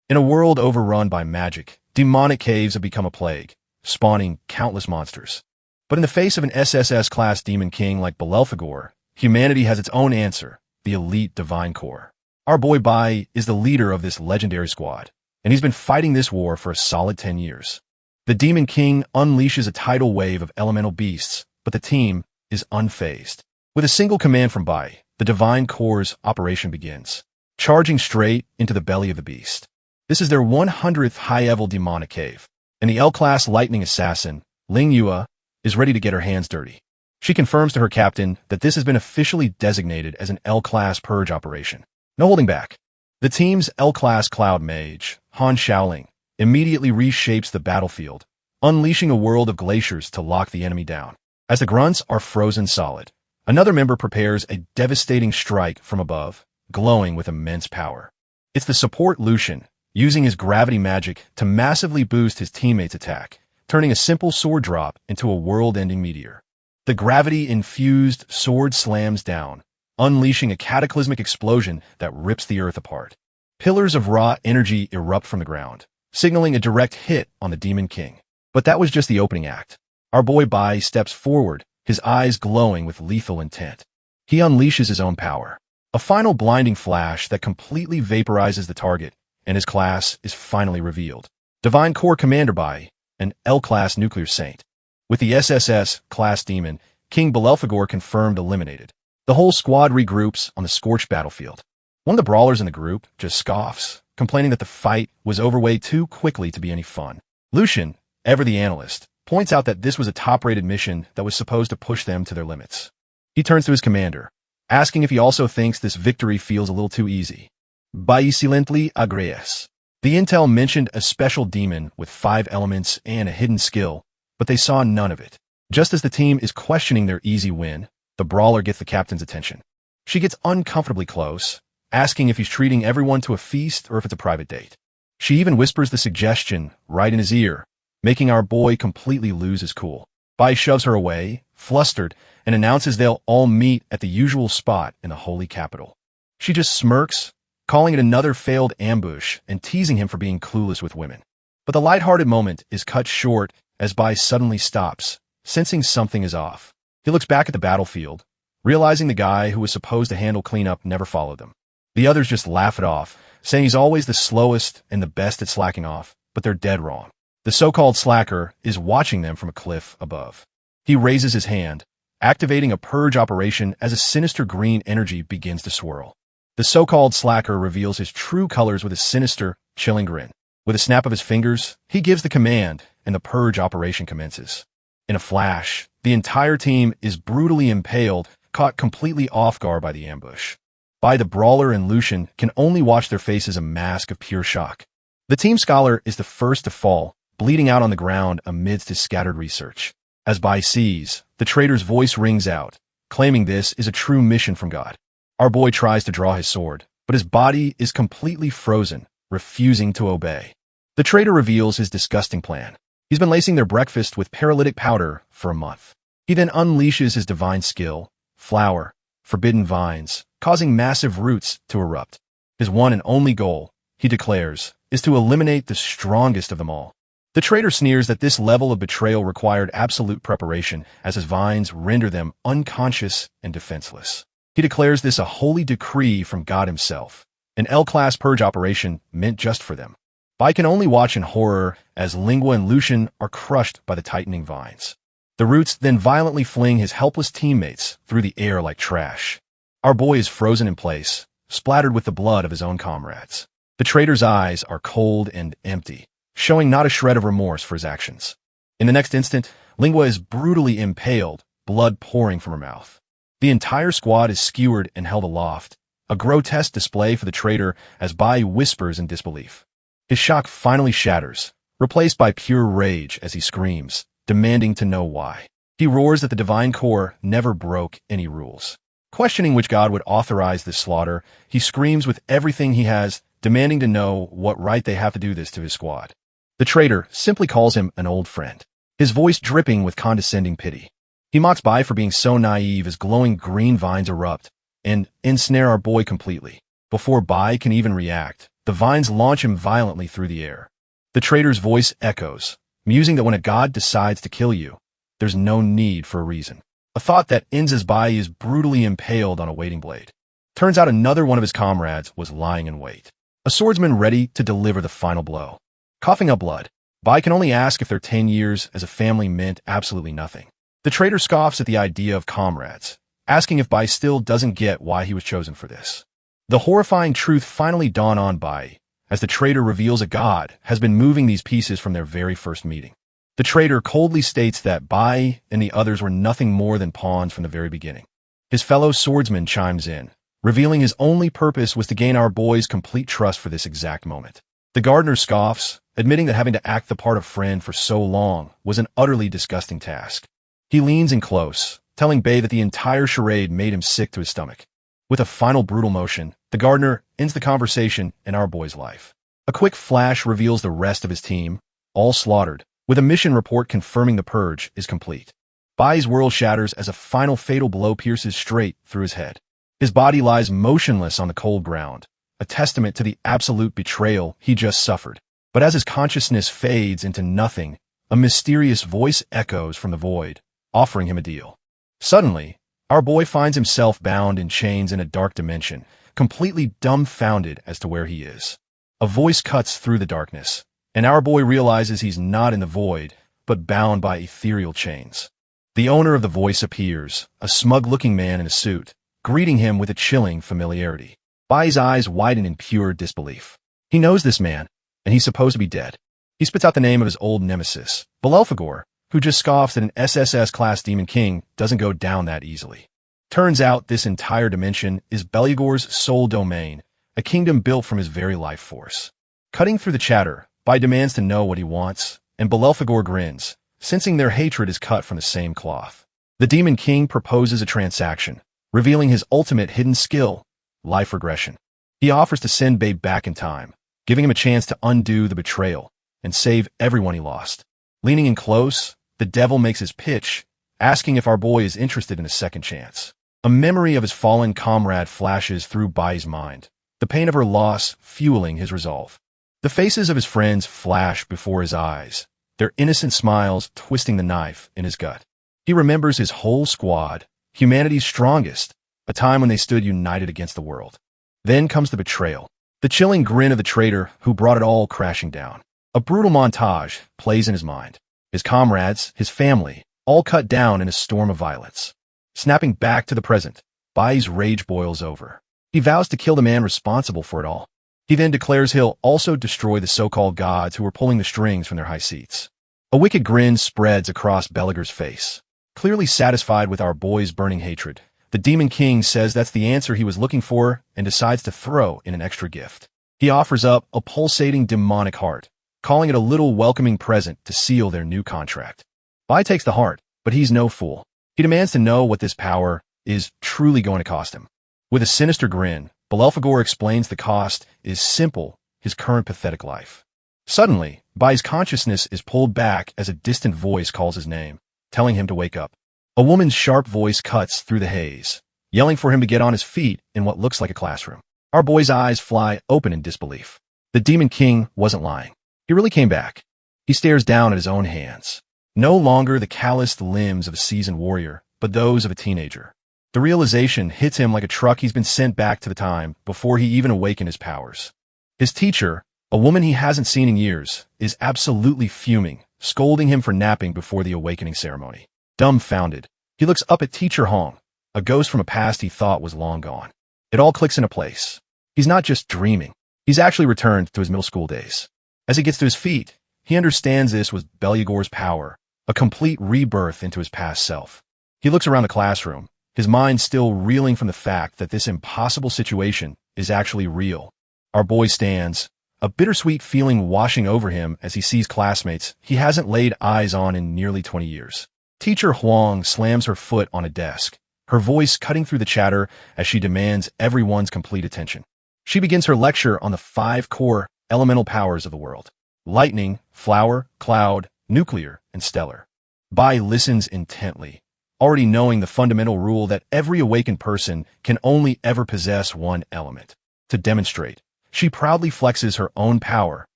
In a world overrun by magic, demonic caves have become a plague, spawning countless monsters. But in the face of an SSS-class demon king like Belelphegor, humanity has its own answer, the elite divine core. Our boy Bai is the leader of this legendary squad, and he's been fighting this war for a solid 10 years. The demon king unleashes a tidal wave of elemental beasts, but the team is unfazed. With a single command from Bai, the divine core's operation begins, charging straight into the belly of the beast. This is their 100th high-level demonic cave, and the L-class lightning assassin, Ling Yua, is ready to get her hands dirty. She confirms to her captain that this has been officially designated as an L-class purge operation. No holding back. The team's L-class cloud mage, Han Shaoling, immediately reshapes the battlefield, unleashing a world of glaciers to lock the enemy down. As the grunts are frozen solid, another member prepares a devastating strike from above, glowing with immense power. It's the support Lucian, using his gravity magic to massively boost his teammates' attack, turning a simple sword drop into a world-ending meteor. The gravity-infused sword slams down, unleashing a cataclysmic explosion that rips the earth apart. Pillars of raw energy erupt from the ground, signaling a direct hit on the Demon King. But that was just the opening act. Our boy Bai steps forward, his eyes glowing with lethal intent. He unleashes his own power. A final blinding flash that completely vaporizes the target, and his class is finally revealed. Divine Core Commander Bai, an L-class nuclear saint. With the SSS-class demon, King Belelphegor confirmed eliminated. The whole squad regroups on the scorched battlefield. One of the brawlers in the group just scoffs, complaining that the fight was over way too quickly to be any fun. Lucian, ever the analyst, points out that this was a top-rated mission that was supposed to push them to their limits. He turns to his commander, asking if he also thinks this victory feels a little too easy. Bai silently agrees. The intel mentioned a special demon with 5 elements and a hidden skill, but they saw none of it. Just as the team is questioning their easy win, the brawler gets the captain's attention. She gets uncomfortably close, asking if he's treating everyone to a feast or if it's a private date. She even whispers the suggestion right in his ear, making our boy completely lose his cool. Bai shoves her away, flustered, and announces they'll all meet at the usual spot in the holy capital. She just smirks, calling it another failed ambush and teasing him for being clueless with women. But the lighthearted moment is cut short as Bai suddenly stops, sensing something is off. He looks back at the battlefield, realizing the guy who was supposed to handle cleanup never followed them. The others just laugh it off, saying he's always the slowest and the best at slacking off, but they're dead wrong. The so-called slacker is watching them from a cliff above. He raises his hand, activating a purge operation as a sinister green energy begins to swirl. The so-called slacker reveals his true colors with a sinister, chilling grin. With a snap of his fingers, he gives the command, and the purge operation commences. In a flash, the entire team is brutally impaled, caught completely off guard by the ambush. Bai the brawler and Lucian can only watch their faces a mask of pure shock. The team scholar is the first to fall, bleeding out on the ground amidst his scattered research. As Bai sees, the traitor's voice rings out, claiming this is a true mission from God. Our boy tries to draw his sword, but his body is completely frozen, refusing to obey. The traitor reveals his disgusting plan. He's been lacing their breakfast with paralytic powder for a month. He then unleashes his divine skill, flower, forbidden vines, causing massive roots to erupt. His one and only goal, he declares, is to eliminate the strongest of them all. The traitor sneers that this level of betrayal required absolute preparation, as his vines render them unconscious and defenseless. He declares this a holy decree from God himself, an L-class purge operation meant just for them. Bai can only watch in horror as Lingua and Lucian are crushed by the tightening vines. The roots then violently fling his helpless teammates through the air like trash. Our boy is frozen in place, splattered with the blood of his own comrades. The traitor's eyes are cold and empty, showing not a shred of remorse for his actions. In the next instant, Lingua is brutally impaled, blood pouring from her mouth. The entire squad is skewered and held aloft, a grotesque display for the traitor as Bai whispers in disbelief. His shock finally shatters, replaced by pure rage as he screams, demanding to know why. He roars that the divine core never broke any rules. Questioning which god would authorize this slaughter, he screams with everything he has, demanding to know what right they have to do this to his squad. The traitor simply calls him an old friend, his voice dripping with condescending pity. He mocks Bai for being so naive as glowing green vines erupt and ensnare our boy completely. Before Bai can even react, The vines launch him violently through the air. The trader's voice echoes, musing that when a god decides to kill you, there's no need for a reason. A thought that ends as Bai is brutally impaled on a waiting blade. Turns out another one of his comrades was lying in wait. A swordsman ready to deliver the final blow. Coughing up blood, Bai can only ask if their 10 years as a family meant absolutely nothing. The trader scoffs at the idea of comrades, asking if Bai still doesn't get why he was chosen for this. The horrifying truth finally dawned on Bai, as the trader reveals a god has been moving these pieces from their very first meeting. The trader coldly states that Bai and the others were nothing more than pawns from the very beginning. His fellow swordsman chimes in, revealing his only purpose was to gain our boy's complete trust for this exact moment. The gardener scoffs, admitting that having to act the part of friend for so long was an utterly disgusting task. He leans in close, telling Bai that the entire charade made him sick to his stomach. With a final brutal motion, the gardener ends the conversation in our boy's life. A quick flash reveals the rest of his team, all slaughtered, with a mission report confirming the purge is complete. Bai's world shatters as a final fatal blow pierces straight through his head. His body lies motionless on the cold ground, a testament to the absolute betrayal he just suffered. But as his consciousness fades into nothing, a mysterious voice echoes from the void, offering him a deal. Suddenly, our boy finds himself bound in chains in a dark dimension, completely dumbfounded as to where he is. A voice cuts through the darkness, and our boy realizes he's not in the void, but bound by ethereal chains. The owner of the voice appears, a smug-looking man in a suit, greeting him with a chilling familiarity. Bai's eyes widen in pure disbelief. He knows this man, and he's supposed to be dead. He spits out the name of his old nemesis, Belelphegor, who just scoffs that an SSS-class demon king doesn't go down that easily. Turns out this entire dimension is Bellegor's sole domain, a kingdom built from his very life force. Cutting through the chatter, Bai demands to know what he wants, and Belelphegor grins, sensing their hatred is cut from the same cloth. The demon king proposes a transaction, revealing his ultimate hidden skill, life regression. He offers to send Bai back in time, giving him a chance to undo the betrayal and save everyone he lost. Leaning in close, the devil makes his pitch, asking if our boy is interested in a second chance. A memory of his fallen comrade flashes through Bai's mind, the pain of her loss fueling his resolve. The faces of his friends flash before his eyes, their innocent smiles twisting the knife in his gut. He remembers his whole squad, humanity's strongest, a time when they stood united against the world. Then comes the betrayal, the chilling grin of the traitor who brought it all crashing down. A brutal montage plays in his mind. His comrades, his family, all cut down in a storm of violence. Snapping back to the present, Bai's rage boils over. He vows to kill the man responsible for it all. He then declares he'll also destroy the so-called gods who were pulling the strings from their high seats. A wicked grin spreads across Bellegor's face. Clearly satisfied with our boy's burning hatred, the Demon King says that's the answer he was looking for and decides to throw in an extra gift. He offers up a pulsating demonic heart, calling it a little welcoming present to seal their new contract. Bai takes the heart, but he's no fool. He demands to know what this power is truly going to cost him. With a sinister grin, Belelphegor explains the cost is simple, his current pathetic life. Suddenly, Bai's consciousness is pulled back as a distant voice calls his name, telling him to wake up. A woman's sharp voice cuts through the haze, yelling for him to get on his feet in what looks like a classroom. Our boy's eyes fly open in disbelief. The Demon King wasn't lying. He really came back. He stares down at his own hands. No longer the calloused limbs of a seasoned warrior, but those of a teenager. The realization hits him like a truck he's been sent back to the time before he even awakened his powers. His teacher, a woman he hasn't seen in years, is absolutely fuming, scolding him for napping before the awakening ceremony. Dumbfounded, he looks up at Teacher Hong, a ghost from a past he thought was long gone. It all clicks into place. He's not just dreaming. He's actually returned to his middle school days. As he gets to his feet, he understands this was Bellegor's power, a complete rebirth into his past self. He looks around the classroom, his mind still reeling from the fact that this impossible situation is actually real. Our boy stands, a bittersweet feeling washing over him as he sees classmates he hasn't laid eyes on in nearly 20 years. Teacher Huang slams her foot on a desk, her voice cutting through the chatter as she demands everyone's complete attention. She begins her lecture on the 5 core elemental powers of the world: lightning, flower, cloud, nuclear, and stellar. Bai listens intently, already knowing the fundamental rule that every awakened person can only ever possess one element. To demonstrate, She proudly flexes her own power,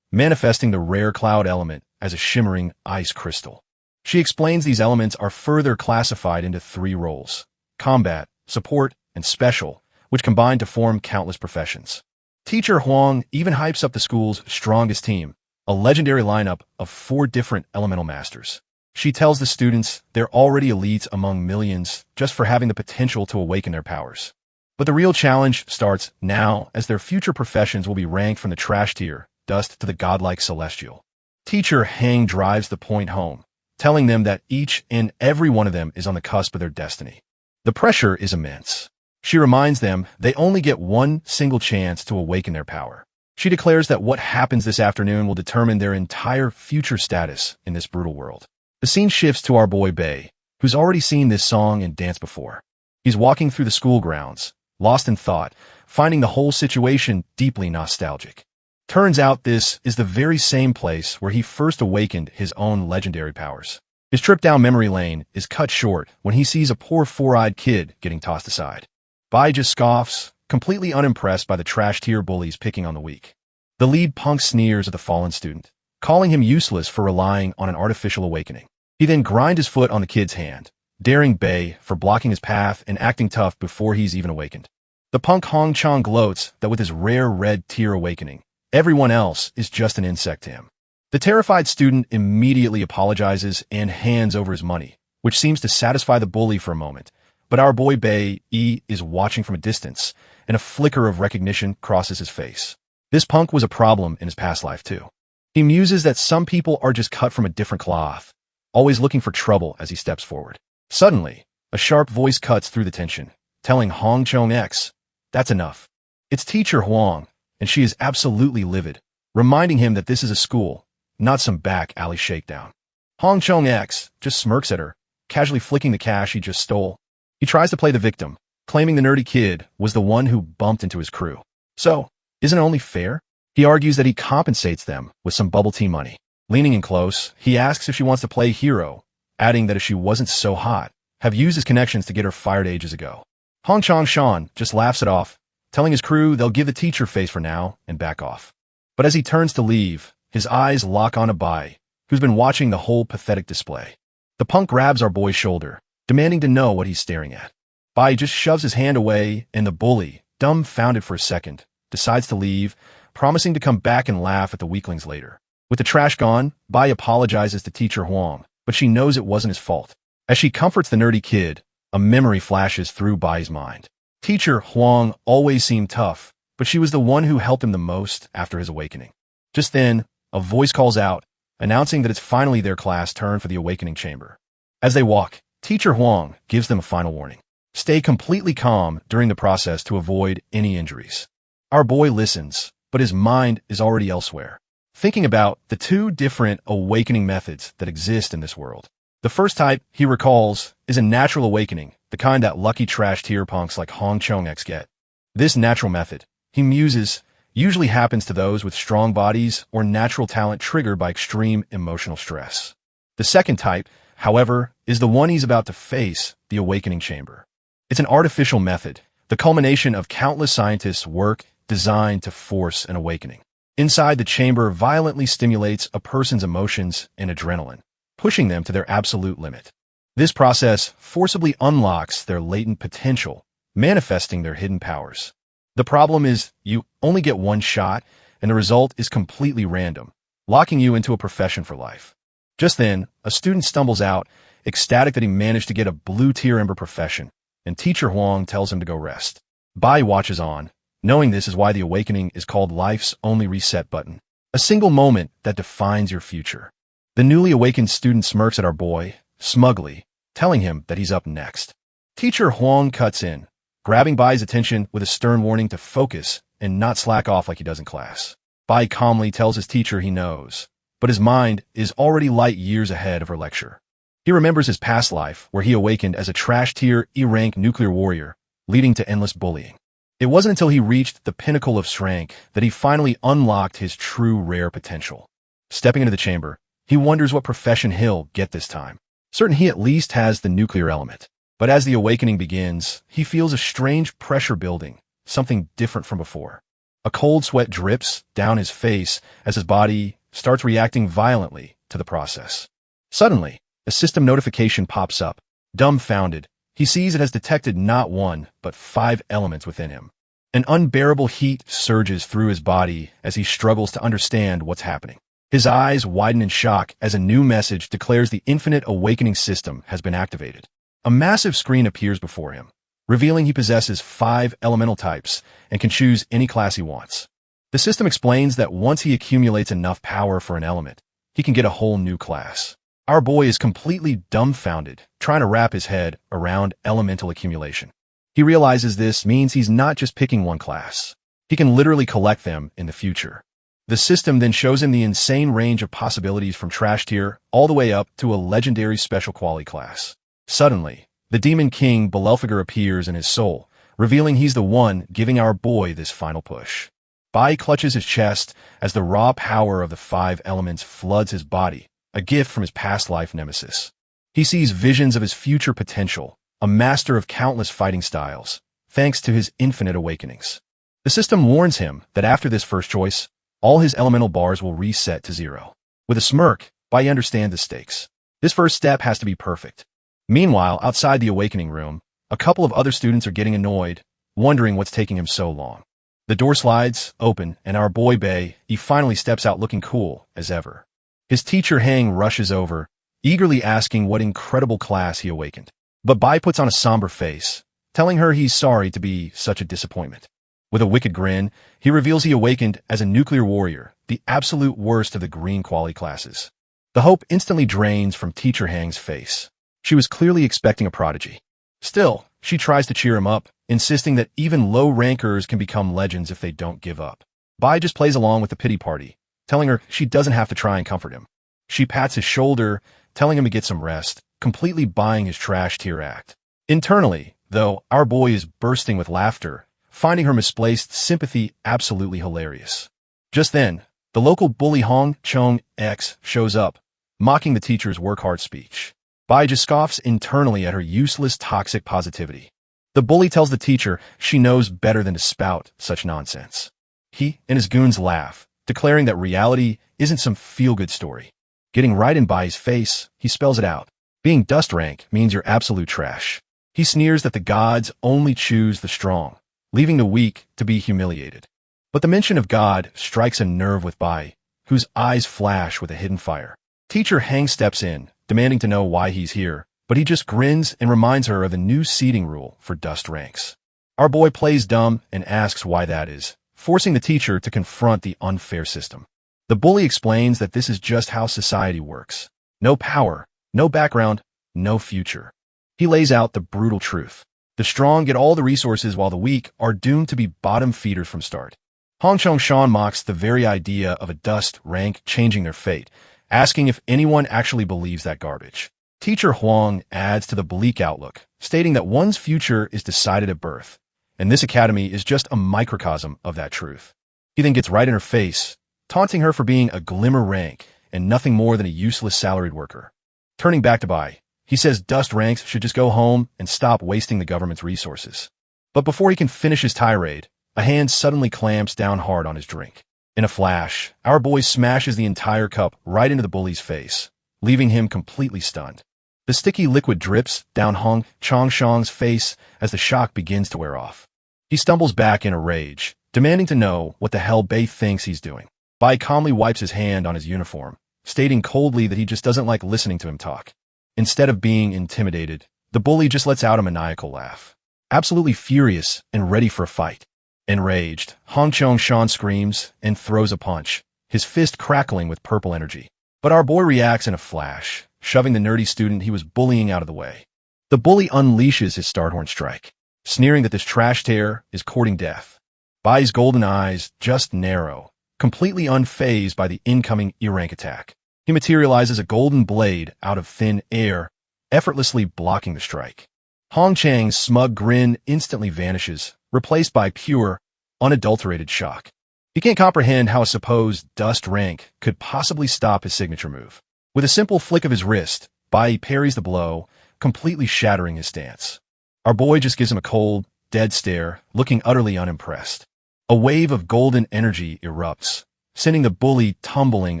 manifesting the rare cloud element as a shimmering ice crystal. She explains these elements are further classified into 3 roles: combat, support, and special, which combine to form countless professions. Teacher Huang even hypes up the school's strongest team, a legendary lineup of 4 different elemental masters. She tells the students they're already elites among millions just for having the potential to awaken their powers. But the real challenge starts now, as their future professions will be ranked from the trash tier, dust to the godlike celestial. Teacher Hang drives the point home, telling them that each and every one of them is on the cusp of their destiny. The pressure is immense. She reminds them they only get one single chance to awaken their power. She declares that what happens this afternoon will determine their entire future status in this brutal world. The scene shifts to our boy Bei, who's already seen this song and dance before. He's walking through the school grounds, lost in thought, finding the whole situation deeply nostalgic. Turns out this is the very same place where he first awakened his own legendary powers. His trip down memory lane is cut short when he sees a poor 4-eyed kid getting tossed aside. Bai just scoffs, completely unimpressed by the trash-tier bullies picking on the weak. The lead punk sneers at the fallen student, calling him useless for relying on an artificial awakening. He then grinds his foot on the kid's hand, daring Bei for blocking his path and acting tough before he's even awakened. The punk Hong Chang gloats that with his rare red tier awakening, everyone else is just an insect to him. The terrified student immediately apologizes and hands over his money, which seems to satisfy the bully for a moment. But our boy Bei is watching from a distance, and a flicker of recognition crosses his face. This punk was a problem in his past life too. He muses that some people are just cut from a different cloth, always looking for trouble as he steps forward. Suddenly, a sharp voice cuts through the tension, telling Hong Chong X, "That's enough." It's Teacher Huang, and she is absolutely livid, reminding him that this is a school, not some back alley shakedown. Hong Chong X just smirks at her, casually flicking the cash he just stole. He tries to play the victim, claiming the nerdy kid was the one who bumped into his crew. So, isn't it only fair? He argues that he compensates them with some bubble tea money. Leaning in close, he asks if she wants to play hero, adding that if she wasn't so hot, have used his connections to get her fired ages ago. Hong Chong Shan just laughs it off, telling his crew they'll give the teacher face for now and back off. But as he turns to leave, his eyes lock on a Bai, who's been watching the whole pathetic display. The punk grabs our boy's shoulder, demanding to know what he's staring at. Bai just shoves his hand away, and the bully, dumbfounded for a second, decides to leave, promising to come back and laugh at the weaklings later. With the trash gone, Bai apologizes to Teacher Huang, but she knows it wasn't his fault. As she comforts the nerdy kid, a memory flashes through Bai's mind. Teacher Huang always seemed tough, but she was the one who helped him the most after his awakening. Just then, a voice calls out, announcing that it's finally their class turn for the awakening chamber. As they walk, Teacher Huang gives them a final warning. Stay completely calm during the process to avoid any injuries. Our boy listens, but his mind is already elsewhere, thinking about the 2 different awakening methods that exist in this world. The first type, he recalls, is a natural awakening, the kind that lucky trash tier punks like Hong Chong X get. This natural method, he muses, usually happens to those with strong bodies or natural talent triggered by extreme emotional stress. The second type, however, is the one he's about to face, the awakening chamber. It's an artificial method, the culmination of countless scientists' work designed to force an awakening. Inside, the chamber violently stimulates a person's emotions and adrenaline, pushing them to their absolute limit. This process forcibly unlocks their latent potential, manifesting their hidden powers. The problem is, you only get one shot, and the result is completely random, locking you into a profession for life. Just then, a student stumbles out, ecstatic that he managed to get a blue-tier ember profession, and Teacher Huang tells him to go rest. Bai watches on, knowing this is why the awakening is called life's only reset button, a single moment that defines your future. The newly awakened student smirks at our boy, smugly, telling him that he's up next. Teacher Huang cuts in, grabbing Bai's attention with a stern warning to focus and not slack off like he does in class. Bai calmly tells his teacher he knows, but his mind is already light years ahead of her lecture. He remembers his past life, where he awakened as a trash-tier E-rank nuclear warrior, leading to endless bullying. It wasn't until he reached the pinnacle of strength that he finally unlocked his true rare potential. Stepping into the chamber, he wonders what profession he'll get this time. Certain he at least has the nuclear element. But as the awakening begins, he feels a strange pressure building, something different from before. A cold sweat drips down his face as his body starts reacting violently to the process. Suddenly, a system notification pops up. Dumbfounded, he sees it has detected not one, but 5 elements within him. An unbearable heat surges through his body as he struggles to understand what's happening. His eyes widen in shock as a new message declares the Infinite Awakening system has been activated. A massive screen appears before him, revealing he possesses 5 elemental types and can choose any class he wants. The system explains that once he accumulates enough power for an element, he can get a whole new class. Our boy is completely dumbfounded, trying to wrap his head around elemental accumulation. He realizes this means he's not just picking one class. He can literally collect them in the future. The system then shows him the insane range of possibilities from trash tier all the way up to a legendary special quality class. Suddenly, the Demon King Belelfigure appears in his soul, revealing he's the one giving our boy this final push. Bai clutches his chest as the raw power of the 5 elements floods his body, a gift from his past life nemesis. He sees visions of his future potential, a master of countless fighting styles, thanks to his infinite awakenings. The system warns him that after this first choice, all his elemental bars will reset to 0. With a smirk, Bai understands the stakes. This first step has to be perfect. Meanwhile, outside the awakening room, a couple of other students are getting annoyed, wondering what's taking him so long. The door slides open, and our boy Bai, he finally steps out looking cool as ever. His teacher Hang rushes over, eagerly asking what incredible class he awakened. But Bai puts on a somber face, telling her he's sorry to be such a disappointment. With a wicked grin, he reveals he awakened as a nuclear warrior, the absolute worst of the green quality classes. The hope instantly drains from teacher Hang's face. She was clearly expecting a prodigy. Still, she tries to cheer him up, insisting that even low rankers can become legends if they don't give up. Bai just plays along with the pity party, telling her she doesn't have to try and comfort him. She pats his shoulder, telling him to get some rest, completely buying his trash tier act. Internally, though, our boy is bursting with laughter, finding her misplaced sympathy absolutely hilarious. Just then, the local bully Hong Chong X shows up, mocking the teacher's work-hard speech. Bai just scoffs internally at her useless toxic positivity. The bully tells the teacher she knows better than to spout such nonsense. He and his goons laugh, declaring that reality isn't some feel-good story. Getting right in Bai's face, he spells it out. Being dust rank means you're absolute trash. He sneers that the gods only choose the strong, leaving the weak to be humiliated. But the mention of God strikes a nerve with Bai, whose eyes flash with a hidden fire. Teacher Hang steps in, demanding to know why he's here, but he just grins and reminds her of the new seating rule for dust ranks. Our boy plays dumb and asks why that is, forcing the teacher to confront the unfair system. The bully explains that this is just how society works. No power, no background, no future. He lays out the brutal truth. The strong get all the resources while the weak are doomed to be bottom feeders from start. Hong Chong Shan mocks the very idea of a dust rank changing their fate, asking if anyone actually believes that garbage. Teacher Huang adds to the bleak outlook, stating that one's future is decided at birth, and this academy is just a microcosm of that truth. He then gets right in her face, taunting her for being a glimmer rank and nothing more than a useless salaried worker. Turning back to Bai, he says dust ranks should just go home and stop wasting the government's resources. But before he can finish his tirade, a hand suddenly clamps down hard on his drink. In a flash, our boy smashes the entire cup right into the bully's face, leaving him completely stunned. The sticky liquid drips down Hong Chong Shang's face as the shock begins to wear off. He stumbles back in a rage, demanding to know what the hell Bai thinks he's doing. Bai calmly wipes his hand on his uniform, stating coldly that he just doesn't like listening to him talk. Instead of being intimidated, the bully just lets out a maniacal laugh. Absolutely furious and ready for a fight. Enraged, Hong Chong Shan screams and throws a punch, his fist crackling with purple energy. But our boy reacts in a flash, shoving the nerdy student he was bullying out of the way. The bully unleashes his Starthorn strike, sneering that this trash tear is courting death. Bai's golden eyes just narrow, completely unfazed by the incoming E-rank attack. He materializes a golden blade out of thin air, effortlessly blocking the strike. Hong Chang's smug grin instantly vanishes, replaced by pure, unadulterated shock. He can't comprehend how a supposed dust rank could possibly stop his signature move. With a simple flick of his wrist, Bai parries the blow, completely shattering his stance. Our boy just gives him a cold, dead stare, looking utterly unimpressed. A wave of golden energy erupts, sending the bully tumbling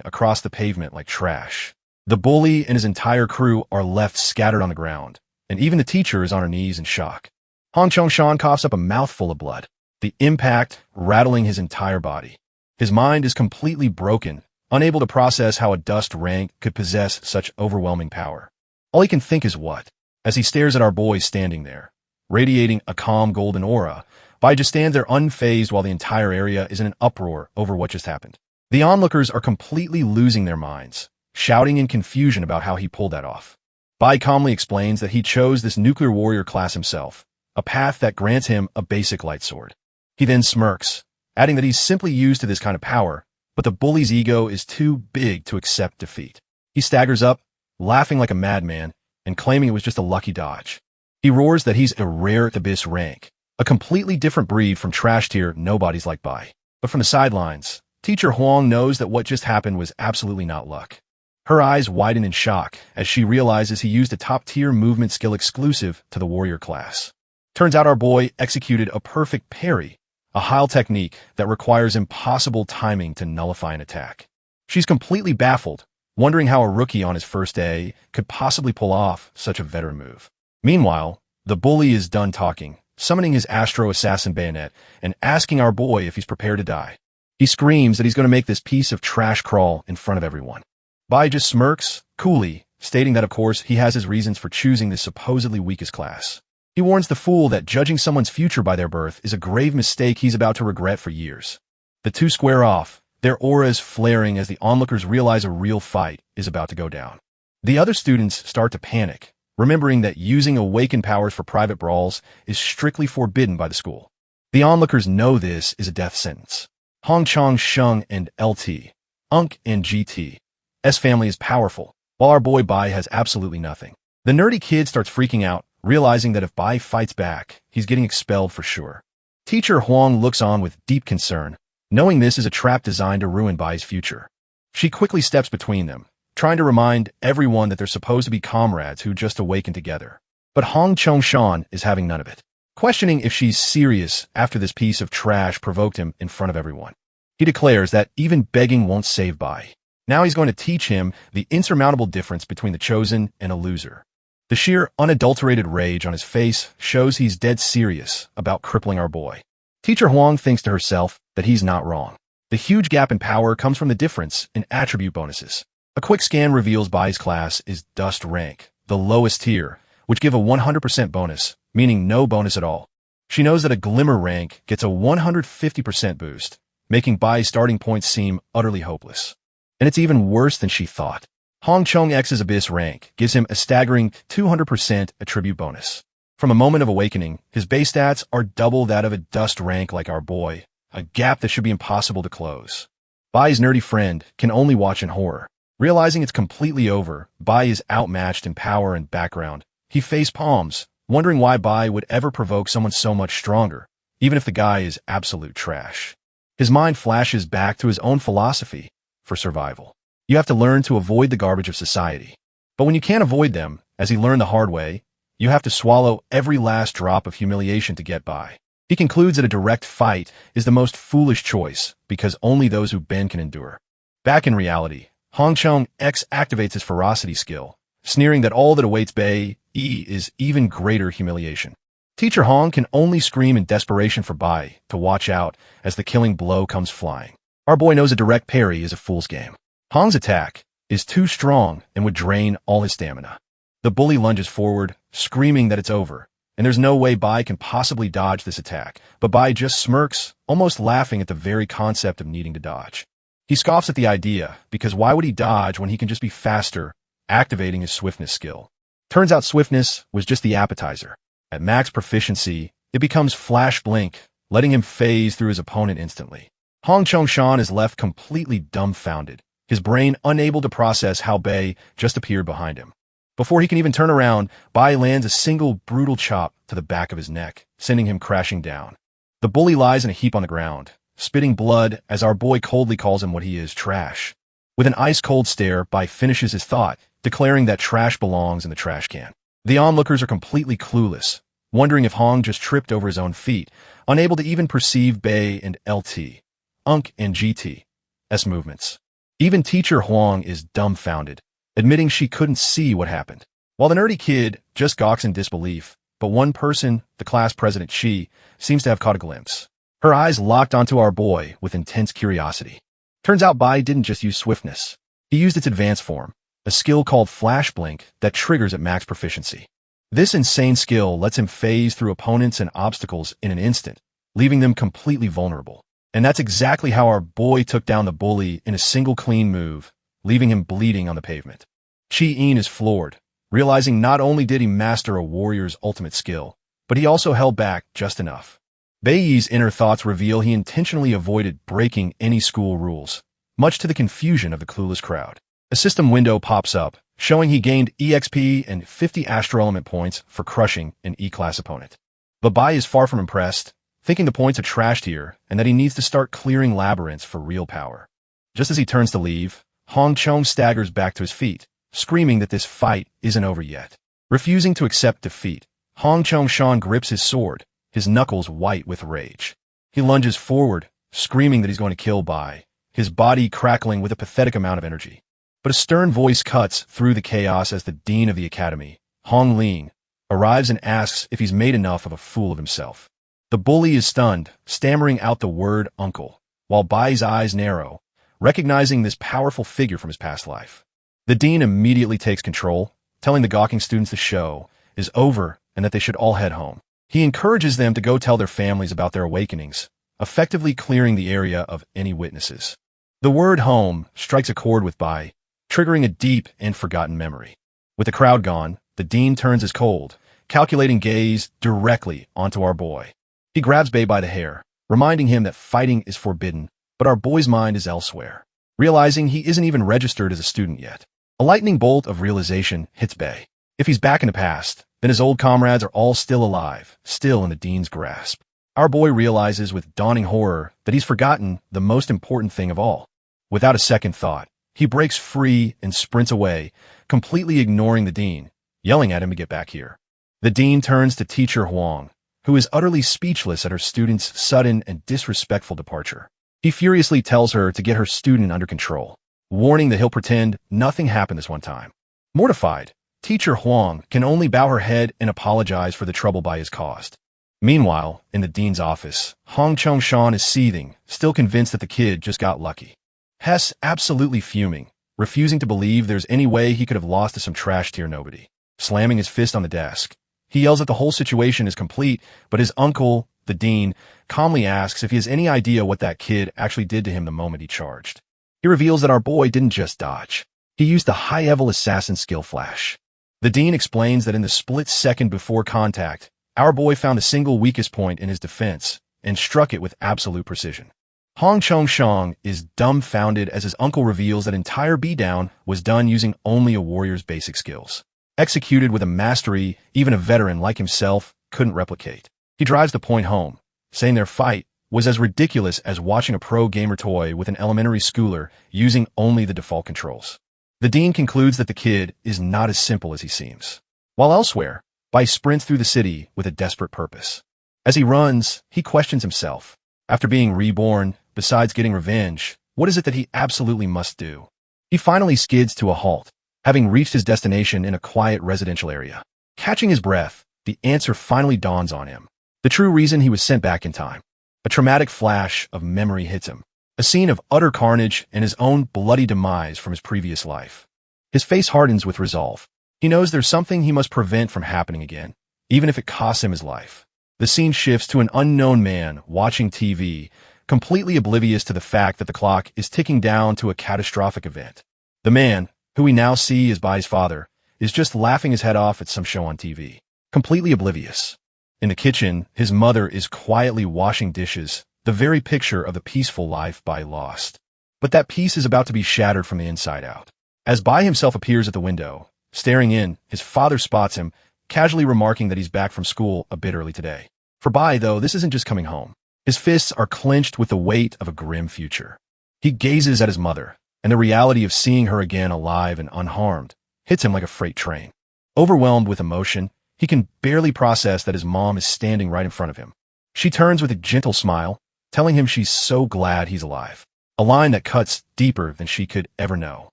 across the pavement like trash. The bully and his entire crew are left scattered on the ground, and even the teacher is on her knees in shock. Hong Chong-shan coughs up a mouthful of blood, the impact rattling his entire body. His mind is completely broken, unable to process how a dust rank could possess such overwhelming power. All he can think is what? As he stares at our boy standing there, radiating a calm golden aura, Bai just stands there unfazed while the entire area is in an uproar over what just happened. The onlookers are completely losing their minds, shouting in confusion about how he pulled that off. Bai calmly explains that he chose this nuclear warrior class himself, a path that grants him a basic light sword. He then smirks, adding that he's simply used to this kind of power, but the bully's ego is too big to accept defeat. He staggers up, laughing like a madman, and claiming it was just a lucky dodge. He roars that he's a rare abyss rank, a completely different breed from trash tier nobodies like Bai. But from the sidelines, Teacher Huang knows that what just happened was absolutely not luck. Her eyes widen in shock as she realizes he used a top-tier movement skill exclusive to the warrior class. Turns out our boy executed a perfect parry, a Heil technique that requires impossible timing to nullify an attack. She's completely baffled, wondering how a rookie on his first day could possibly pull off such a veteran move. Meanwhile, the bully is done talking, summoning his Astro Assassin bayonet and asking our boy if he's prepared to die. He screams that he's going to make this piece of trash crawl in front of everyone. Bai just smirks, coolly, stating that of course he has his reasons for choosing this supposedly weakest class. He warns the fool that judging someone's future by their birth is a grave mistake he's about to regret for years. The two square off, their auras flaring as the onlookers realize a real fight is about to go down. The other students start to panic, remembering that using awakened powers for private brawls is strictly forbidden by the school. The onlookers know this is a death sentence. Hong Chong Sheng and LT, Unk and GT. S family is powerful, while our boy Bai has absolutely nothing. The nerdy kid starts freaking out, realizing that if Bai fights back, he's getting expelled for sure. Teacher Huang looks on with deep concern, knowing this is a trap designed to ruin Bai's future. She quickly steps between them, trying to remind everyone that they're supposed to be comrades who just awakened together. But Hong Chong-shan is having none of it, questioning if she's serious after this piece of trash provoked him in front of everyone. He declares that even begging won't save Bai. Now he's going to teach him the insurmountable difference between the chosen and a loser. The sheer, unadulterated rage on his face shows he's dead serious about crippling our boy. Teacher Huang thinks to herself that he's not wrong. The huge gap in power comes from the difference in attribute bonuses. A quick scan reveals Bai's class is Dust rank, the lowest tier, which give a 100% bonus, meaning no bonus at all. She knows that a Glimmer rank gets a 150% boost, making Bai's starting point seem utterly hopeless. And it's even worse than she thought. Hong Chong X's Abyss rank gives him a staggering 200% attribute bonus. From a moment of awakening, his base stats are double that of a Dust rank like our boy, a gap that should be impossible to close. Bai's nerdy friend can only watch in horror. Realizing it's completely over, Bai is outmatched in power and background. He face palms, wondering why Bai would ever provoke someone so much stronger, even if the guy is absolute trash. His mind flashes back to his own philosophy for survival. You have to learn to avoid the garbage of society. But when you can't avoid them, as he learned the hard way, you have to swallow every last drop of humiliation to get by. He concludes that a direct fight is the most foolish choice because only those who bend can endure. Back in reality, Hong Chong X activates his ferocity skill, sneering that all that awaits Bai is even greater humiliation. Teacher Hong can only scream in desperation for Bai to watch out as the killing blow comes flying. Our boy knows a direct parry is a fool's game. Hong's attack is too strong and would drain all his stamina. The bully lunges forward, screaming that it's over, and there's no way Bai can possibly dodge this attack, but Bai just smirks, almost laughing at the very concept of needing to dodge. He scoffs at the idea, because why would he dodge when he can just be faster, activating his swiftness skill? Turns out swiftness was just the appetizer. At max proficiency, it becomes flash blink, letting him phase through his opponent instantly. Hong Chong-shan is left completely dumbfounded, his brain unable to process how Bai just appeared behind him. Before he can even turn around, Bai lands a single brutal chop to the back of his neck, sending him crashing down. The bully lies in a heap on the ground, spitting blood as our boy coldly calls him what he is, trash. With an ice-cold stare, Bai finishes his thought, declaring that trash belongs in the trash can. The onlookers are completely clueless, wondering if Hong just tripped over his own feet, unable to even perceive Bei and LT, Unk and GT's movements. Even teacher Huang is dumbfounded, admitting she couldn't see what happened. While the nerdy kid just gawks in disbelief, but one person, the class president Shi, seems to have caught a glimpse. Her eyes locked onto our boy with intense curiosity. Turns out Bai didn't just use swiftness. He used its advanced form, a skill called Flash Blink that triggers at max proficiency. This insane skill lets him phase through opponents and obstacles in an instant, leaving them completely vulnerable. And that's exactly how our boy took down the bully in a single clean move, leaving him bleeding on the pavement. Chi-In is floored, realizing not only did he master a warrior's ultimate skill, but he also held back just enough. Bei's inner thoughts reveal he intentionally avoided breaking any school rules, much to the confusion of the clueless crowd. A system window pops up, showing he gained EXP and 50 Astro Element points for crushing an E-class opponent. But Bai is far from impressed, thinking the points are trashed here and that he needs to start clearing labyrinths for real power. Just as he turns to leave, Hong Chong staggers back to his feet, screaming that this fight isn't over yet. Refusing to accept defeat, Hong Chong Shan grips his sword, his knuckles white with rage. He lunges forward, screaming that he's going to kill Bai, his body crackling with a pathetic amount of energy. But a stern voice cuts through the chaos as the dean of the academy, Hong Ling, arrives and asks if he's made enough of a fool of himself. The bully is stunned, stammering out the word uncle, while Bai's eyes narrow, recognizing this powerful figure from his past life. The dean immediately takes control, telling the gawking students the show is over and that they should all head home. He encourages them to go tell their families about their awakenings, effectively clearing the area of any witnesses. The word home strikes a chord with Bai, triggering a deep and forgotten memory. With the crowd gone, the dean turns his cold, calculating gaze directly onto our boy. He grabs Bei by the hair, reminding him that fighting is forbidden, but our boy's mind is elsewhere. Realizing he isn't even registered as a student yet, a lightning bolt of realization hits Bei. If he's back in the past, then his old comrades are all still alive, still in the dean's grasp. Our boy realizes with dawning horror that he's forgotten the most important thing of all. Without a second thought, he breaks free and sprints away, completely ignoring the dean, yelling at him to get back here. The dean turns to teacher Huang, who is utterly speechless at her student's sudden and disrespectful departure. He furiously tells her to get her student under control, warning that he'll pretend nothing happened this one time. Mortified, teacher Huang can only bow her head and apologize for the trouble Bai has caused. Meanwhile, in the dean's office, Hong Chong Shan is seething, still convinced that the kid just got lucky. Hess absolutely fuming, refusing to believe there's any way he could have lost to some trash tier nobody. Slamming his fist on the desk, he yells that the whole situation is complete, but his uncle, the dean, calmly asks if he has any idea what that kid actually did to him the moment he charged. He reveals that our boy didn't just dodge. He used the high-level assassin skill Flash. The dean explains that in the split second before contact, our boy found the single weakest point in his defense and struck it with absolute precision. Hong Chong Shang is dumbfounded as his uncle reveals that entire beatdown was done using only a warrior's basic skills, executed with a mastery even a veteran like himself couldn't replicate. He drives the point home, saying their fight was as ridiculous as watching a pro gamer toy with an elementary schooler using only the default controls. The dean concludes that the kid is not as simple as he seems. While elsewhere, Bai sprints through the city with a desperate purpose. As he runs, he questions himself. After being reborn, besides getting revenge, what is it that he absolutely must do? He finally skids to a halt, having reached his destination in a quiet residential area. Catching his breath, the answer finally dawns on him. The true reason he was sent back in time. A traumatic flash of memory hits him. A scene of utter carnage and his own bloody demise from his previous life. His face hardens with resolve. He knows there's something he must prevent from happening again, even if it costs him his life. The scene shifts to an unknown man watching TV, completely oblivious to the fact that the clock is ticking down to a catastrophic event. The man, who we now see as Bai's father, is just laughing his head off at some show on TV, completely oblivious. In the kitchen, his mother is quietly washing dishes, the very picture of the peaceful life Bai lost. But that peace is about to be shattered from the inside out. As Bai himself appears at the window, staring in, his father spots him, casually remarking that he's back from school a bit early today. For Bai, though, this isn't just coming home. His fists are clenched with the weight of a grim future. He gazes at his mother, and the reality of seeing her again alive and unharmed hits him like a freight train. Overwhelmed with emotion, he can barely process that his mom is standing right in front of him. She turns with a gentle smile, telling him she's so glad he's alive. A line that cuts deeper than she could ever know.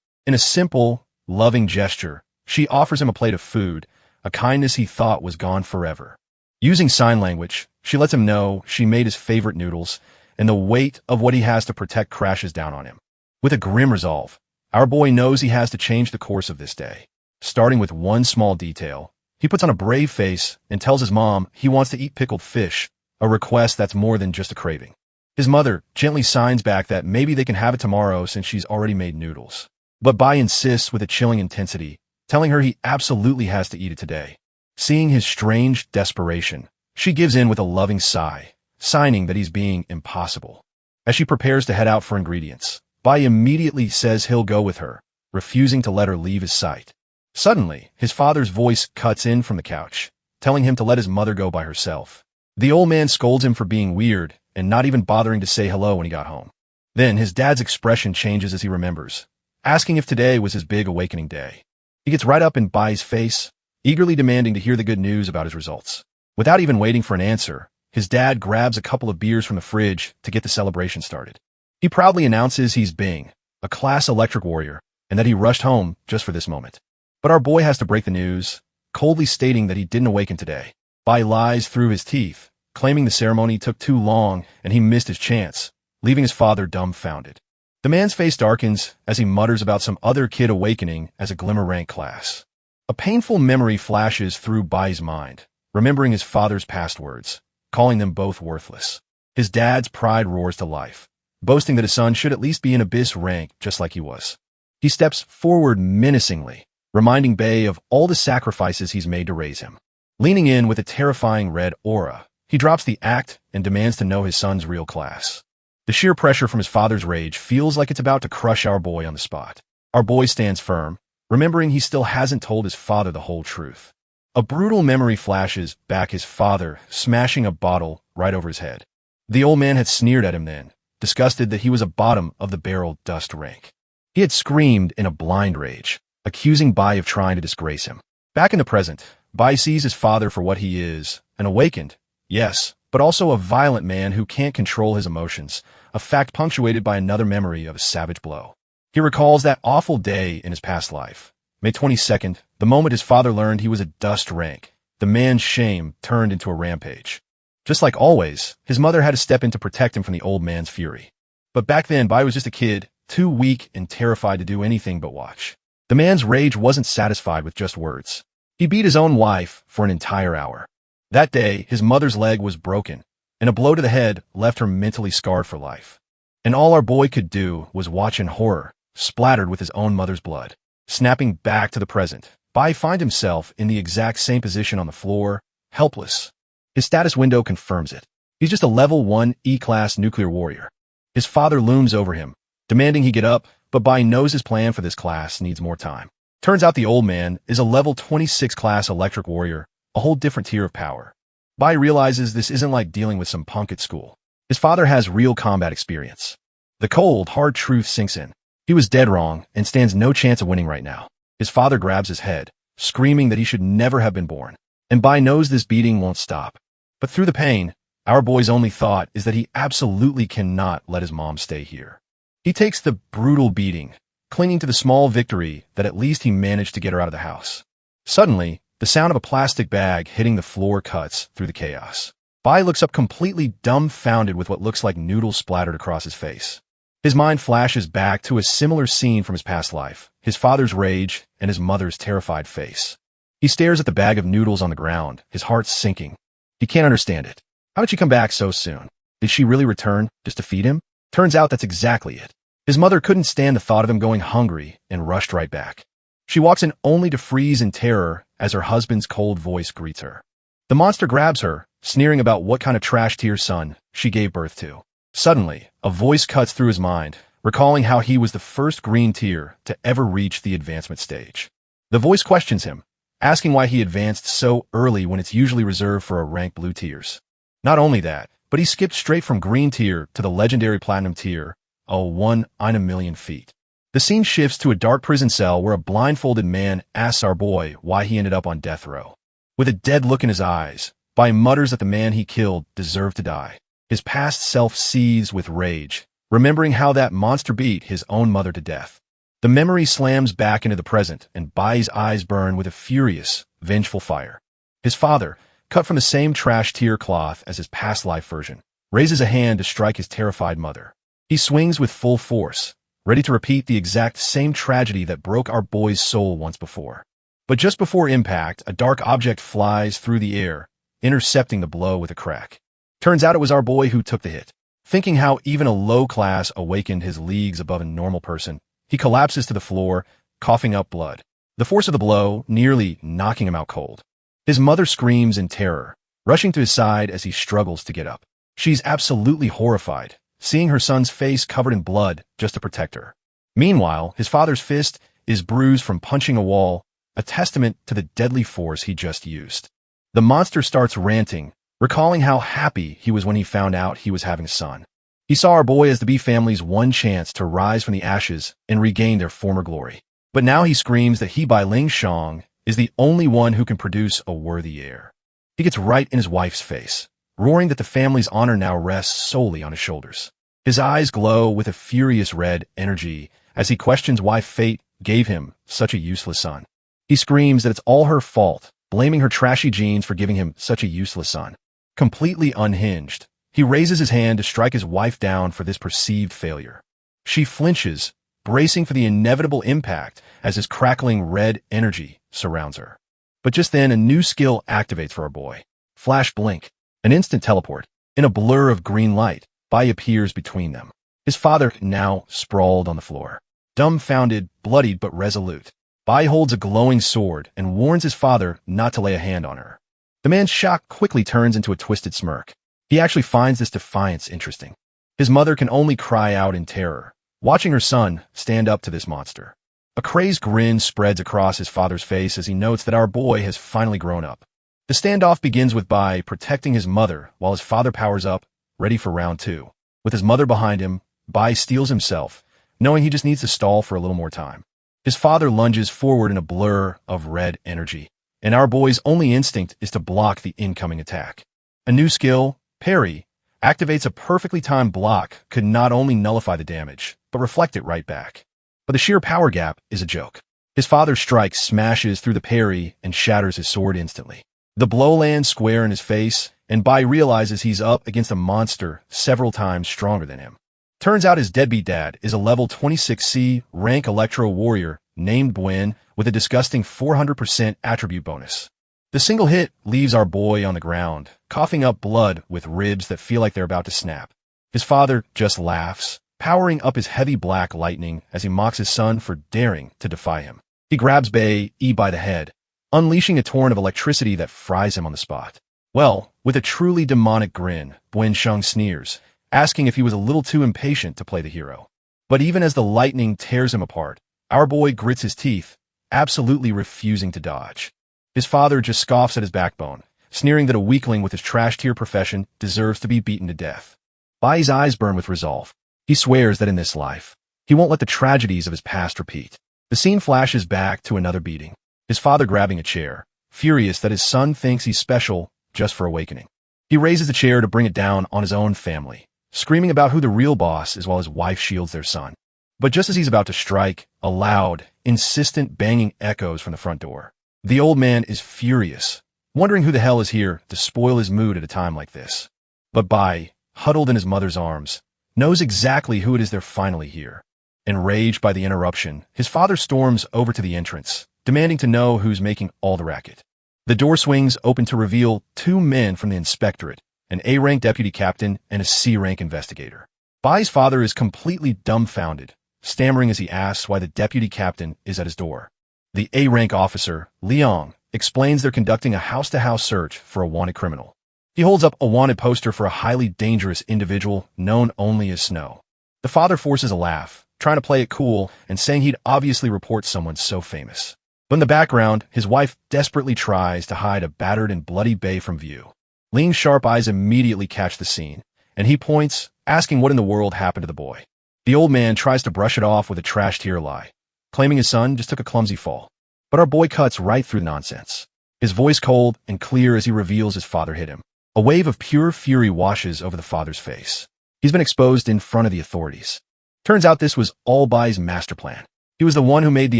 In a simple, loving gesture, she offers him a plate of food, a kindness he thought was gone forever. Using sign language, she lets him know she made his favorite noodles, and the weight of what he has to protect crashes down on him. With a grim resolve, our boy knows he has to change the course of this day. Starting with one small detail, he puts on a brave face and tells his mom he wants to eat pickled fish, a request that's more than just a craving. His mother gently signs back that maybe they can have it tomorrow since she's already made noodles. But Bai insists with a chilling intensity, telling her he absolutely has to eat it today. Seeing his strange desperation, she gives in with a loving sigh, signing that he's being impossible. As she prepares to head out for ingredients, Bai immediately says he'll go with her, refusing to let her leave his sight. Suddenly, his father's voice cuts in from the couch, telling him to let his mother go by herself. The old man scolds him for being weird and not even bothering to say hello when he got home. Then his dad's expression changes as he remembers, asking if today was his big awakening day. He gets right up in Bai's face, eagerly demanding to hear the good news about his results. Without even waiting for an answer, his dad grabs a couple of beers from the fridge to get the celebration started. He proudly announces he's Bing, a class electric warrior, and that he rushed home just for this moment. But our boy has to break the news, coldly stating that he didn't awaken today. Bai lies through his teeth, claiming the ceremony took too long and he missed his chance, leaving his father dumbfounded. The man's face darkens as he mutters about some other kid awakening as a glimmer rank class. A painful memory flashes through Bai's mind, remembering his father's past words, calling them both worthless. His dad's pride roars to life, boasting that his son should at least be an abyss rank just like he was. He steps forward menacingly, reminding Bai of all the sacrifices he's made to raise him. Leaning in with a terrifying red aura, he drops the act and demands to know his son's real class. The sheer pressure from his father's rage feels like it's about to crush our boy on the spot. Our boy stands firm, remembering he still hasn't told his father the whole truth. A brutal memory flashes back his father, smashing a bottle right over his head. The old man had sneered at him then, disgusted that he was a bottom-of-the-barrel dust rank. He had screamed in a blind rage, accusing Bai of trying to disgrace him. Back in the present, Bai sees his father for what he is, an awakened, yes, but also a violent man who can't control his emotions, a fact punctuated by another memory of a savage blow. He recalls that awful day in his past life, May 22nd, the moment his father learned he was a dust rank. The man's shame turned into a rampage. Just like always, his mother had to step in to protect him from the old man's fury. But back then, Bai was just a kid, too weak and terrified to do anything but watch. The man's rage wasn't satisfied with just words. He beat his own wife for an entire hour. That day, his mother's leg was broken, and a blow to the head left her mentally scarred for life. And all our boy could do was watch in horror, splattered with his own mother's blood. Snapping back to the present, Bai finds himself in the exact same position on the floor, helpless. His status window confirms it. He's just a level 1 E-class nuclear warrior. His father looms over him, demanding he get up, but Bai knows his plan for this class needs more time. Turns out the old man is a level 26 class electric warrior, a whole different tier of power. Bai realizes this isn't like dealing with some punk at school. His father has real combat experience. The cold, hard truth sinks in. He was dead wrong and stands no chance of winning right now. His father grabs his head, screaming that he should never have been born. And Bai knows this beating won't stop. But through the pain, our boy's only thought is that he absolutely cannot let his mom stay here. He takes the brutal beating, clinging to the small victory that at least he managed to get her out of the house. Suddenly, the sound of a plastic bag hitting the floor cuts through the chaos. Bai looks up completely dumbfounded with what looks like noodles splattered across his face. His mind flashes back to a similar scene from his past life, his father's rage and his mother's terrified face. He stares at the bag of noodles on the ground, his heart sinking. He can't understand it. How did she come back so soon? Did she really return just to feed him? Turns out that's exactly it. His mother couldn't stand the thought of him going hungry and rushed right back. She walks in only to freeze in terror as her husband's cold voice greets her. The monster grabs her, sneering about what kind of trash-tier son she gave birth to. Suddenly, a voice cuts through his mind, recalling how he was the first green tier to ever reach the advancement stage. The voice questions him, asking why he advanced so early when it's usually reserved for a rank blue tiers. Not only that, but he skipped straight from green tier to the legendary platinum tier, a 1 in a million feet. The scene shifts to a dark prison cell where a blindfolded man asks our boy why he ended up on death row. With a dead look in his eyes, Bai mutters that the man he killed deserved to die. His past self seethes with rage, remembering how that monster beat his own mother to death. The memory slams back into the present, and Bai's eyes burn with a furious, vengeful fire. His father, cut from the same trash tier cloth as his past life version, raises a hand to strike his terrified mother. He swings with full force, ready to repeat the exact same tragedy that broke our boy's soul once before. But just before impact, a dark object flies through the air, intercepting the blow with a crack. Turns out it was our boy who took the hit. Thinking how even a low class awakened his leagues above a normal person, he collapses to the floor, coughing up blood. The force of the blow nearly knocking him out cold. His mother screams in terror, rushing to his side as he struggles to get up. She's absolutely horrified, seeing her son's face covered in blood just to protect her. Meanwhile, his father's fist is bruised from punching a wall, a testament to the deadly force he just used. The monster starts ranting, recalling how happy he was when he found out he was having a son. He saw our boy as the B family's one chance to rise from the ashes and regain their former glory. But now he screams that he, Bai Ling Shang, is the only one who can produce a worthy heir. He gets right in his wife's face, roaring that the family's honor now rests solely on his shoulders. His eyes glow with a furious red energy as he questions why fate gave him such a useless son. He screams that it's all her fault, blaming her trashy genes for giving him such a useless son. Completely unhinged, he raises his hand to strike his wife down for this perceived failure. She flinches, bracing for the inevitable impact as his crackling red energy surrounds her. But just then, a new skill activates for our boy. Flash blink, an instant teleport. In a blur of green light, Bai appears between them. His father now sprawled on the floor. Dumbfounded, bloodied but resolute, Bai holds a glowing sword and warns his father not to lay a hand on her. The man's shock quickly turns into a twisted smirk. He actually finds this defiance interesting. His mother can only cry out in terror, watching her son stand up to this monster. A crazed grin spreads across his father's face as he notes that our boy has finally grown up. The standoff begins with Bai protecting his mother while his father powers up, ready for round two. With his mother behind him, Bai steels himself, knowing he just needs to stall for a little more time. His father lunges forward in a blur of red energy, and our boy's only instinct is to block the incoming attack. A new skill, Parry, activates a perfectly timed block could not only nullify the damage, but reflect it right back. But the sheer power gap is a joke. His father's strike smashes through the parry and shatters his sword instantly. The blow lands square in his face, and Bai realizes he's up against a monster several times stronger than him. Turns out his deadbeat dad is a level 26C rank Electro warrior named Buen with a disgusting 400% attribute bonus. The single hit leaves our boy on the ground, coughing up blood with ribs that feel like they're about to snap. His father just laughs, powering up his heavy black lightning as he mocks his son for daring to defy him. He grabs Bai by the head, unleashing a torrent of electricity that fries him on the spot. Well, with a truly demonic grin, Buen Sheng sneers, asking if he was a little too impatient to play the hero. But even as the lightning tears him apart, our boy grits his teeth, absolutely refusing to dodge. His father just scoffs at his backbone, sneering that a weakling with his trash-tier profession deserves to be beaten to death. Bai's eyes burn with resolve. He swears that in this life, he won't let the tragedies of his past repeat. The scene flashes back to another beating, his father grabbing a chair, furious that his son thinks he's special just for awakening. He raises the chair to bring it down on his own family, screaming about who the real boss is while his wife shields their son. But just as he's about to strike, a loud, insistent banging echoes from the front door. The old man is furious, wondering who the hell is here to spoil his mood at a time like this. But Bai, huddled in his mother's arms, knows exactly who it is they're finally here. Enraged by the interruption, his father storms over to the entrance, demanding to know who's making all the racket. The door swings open to reveal two men from the inspectorate, an A-rank deputy captain and a C-rank investigator. Bai's father is completely dumbfounded, stammering as he asks why the deputy captain is at his door. The A-rank officer, Liang, explains they're conducting a house-to-house search for a wanted criminal. He holds up a wanted poster for a highly dangerous individual known only as Snow. The father forces a laugh, trying to play it cool and saying he'd obviously report someone so famous. But in the background, his wife desperately tries to hide a battered and bloody Bai from view. Ling's sharp eyes immediately catch the scene, and he points, asking what in the world happened to the boy. The old man tries to brush it off with a trash-tier lie, claiming his son just took a clumsy fall. But our boy cuts right through the nonsense. his voice cold and clear as he reveals his father hit him. A wave of pure fury washes over the father's face. He's been exposed in front of the authorities. Turns out this was all Bai's master plan. He was the one who made the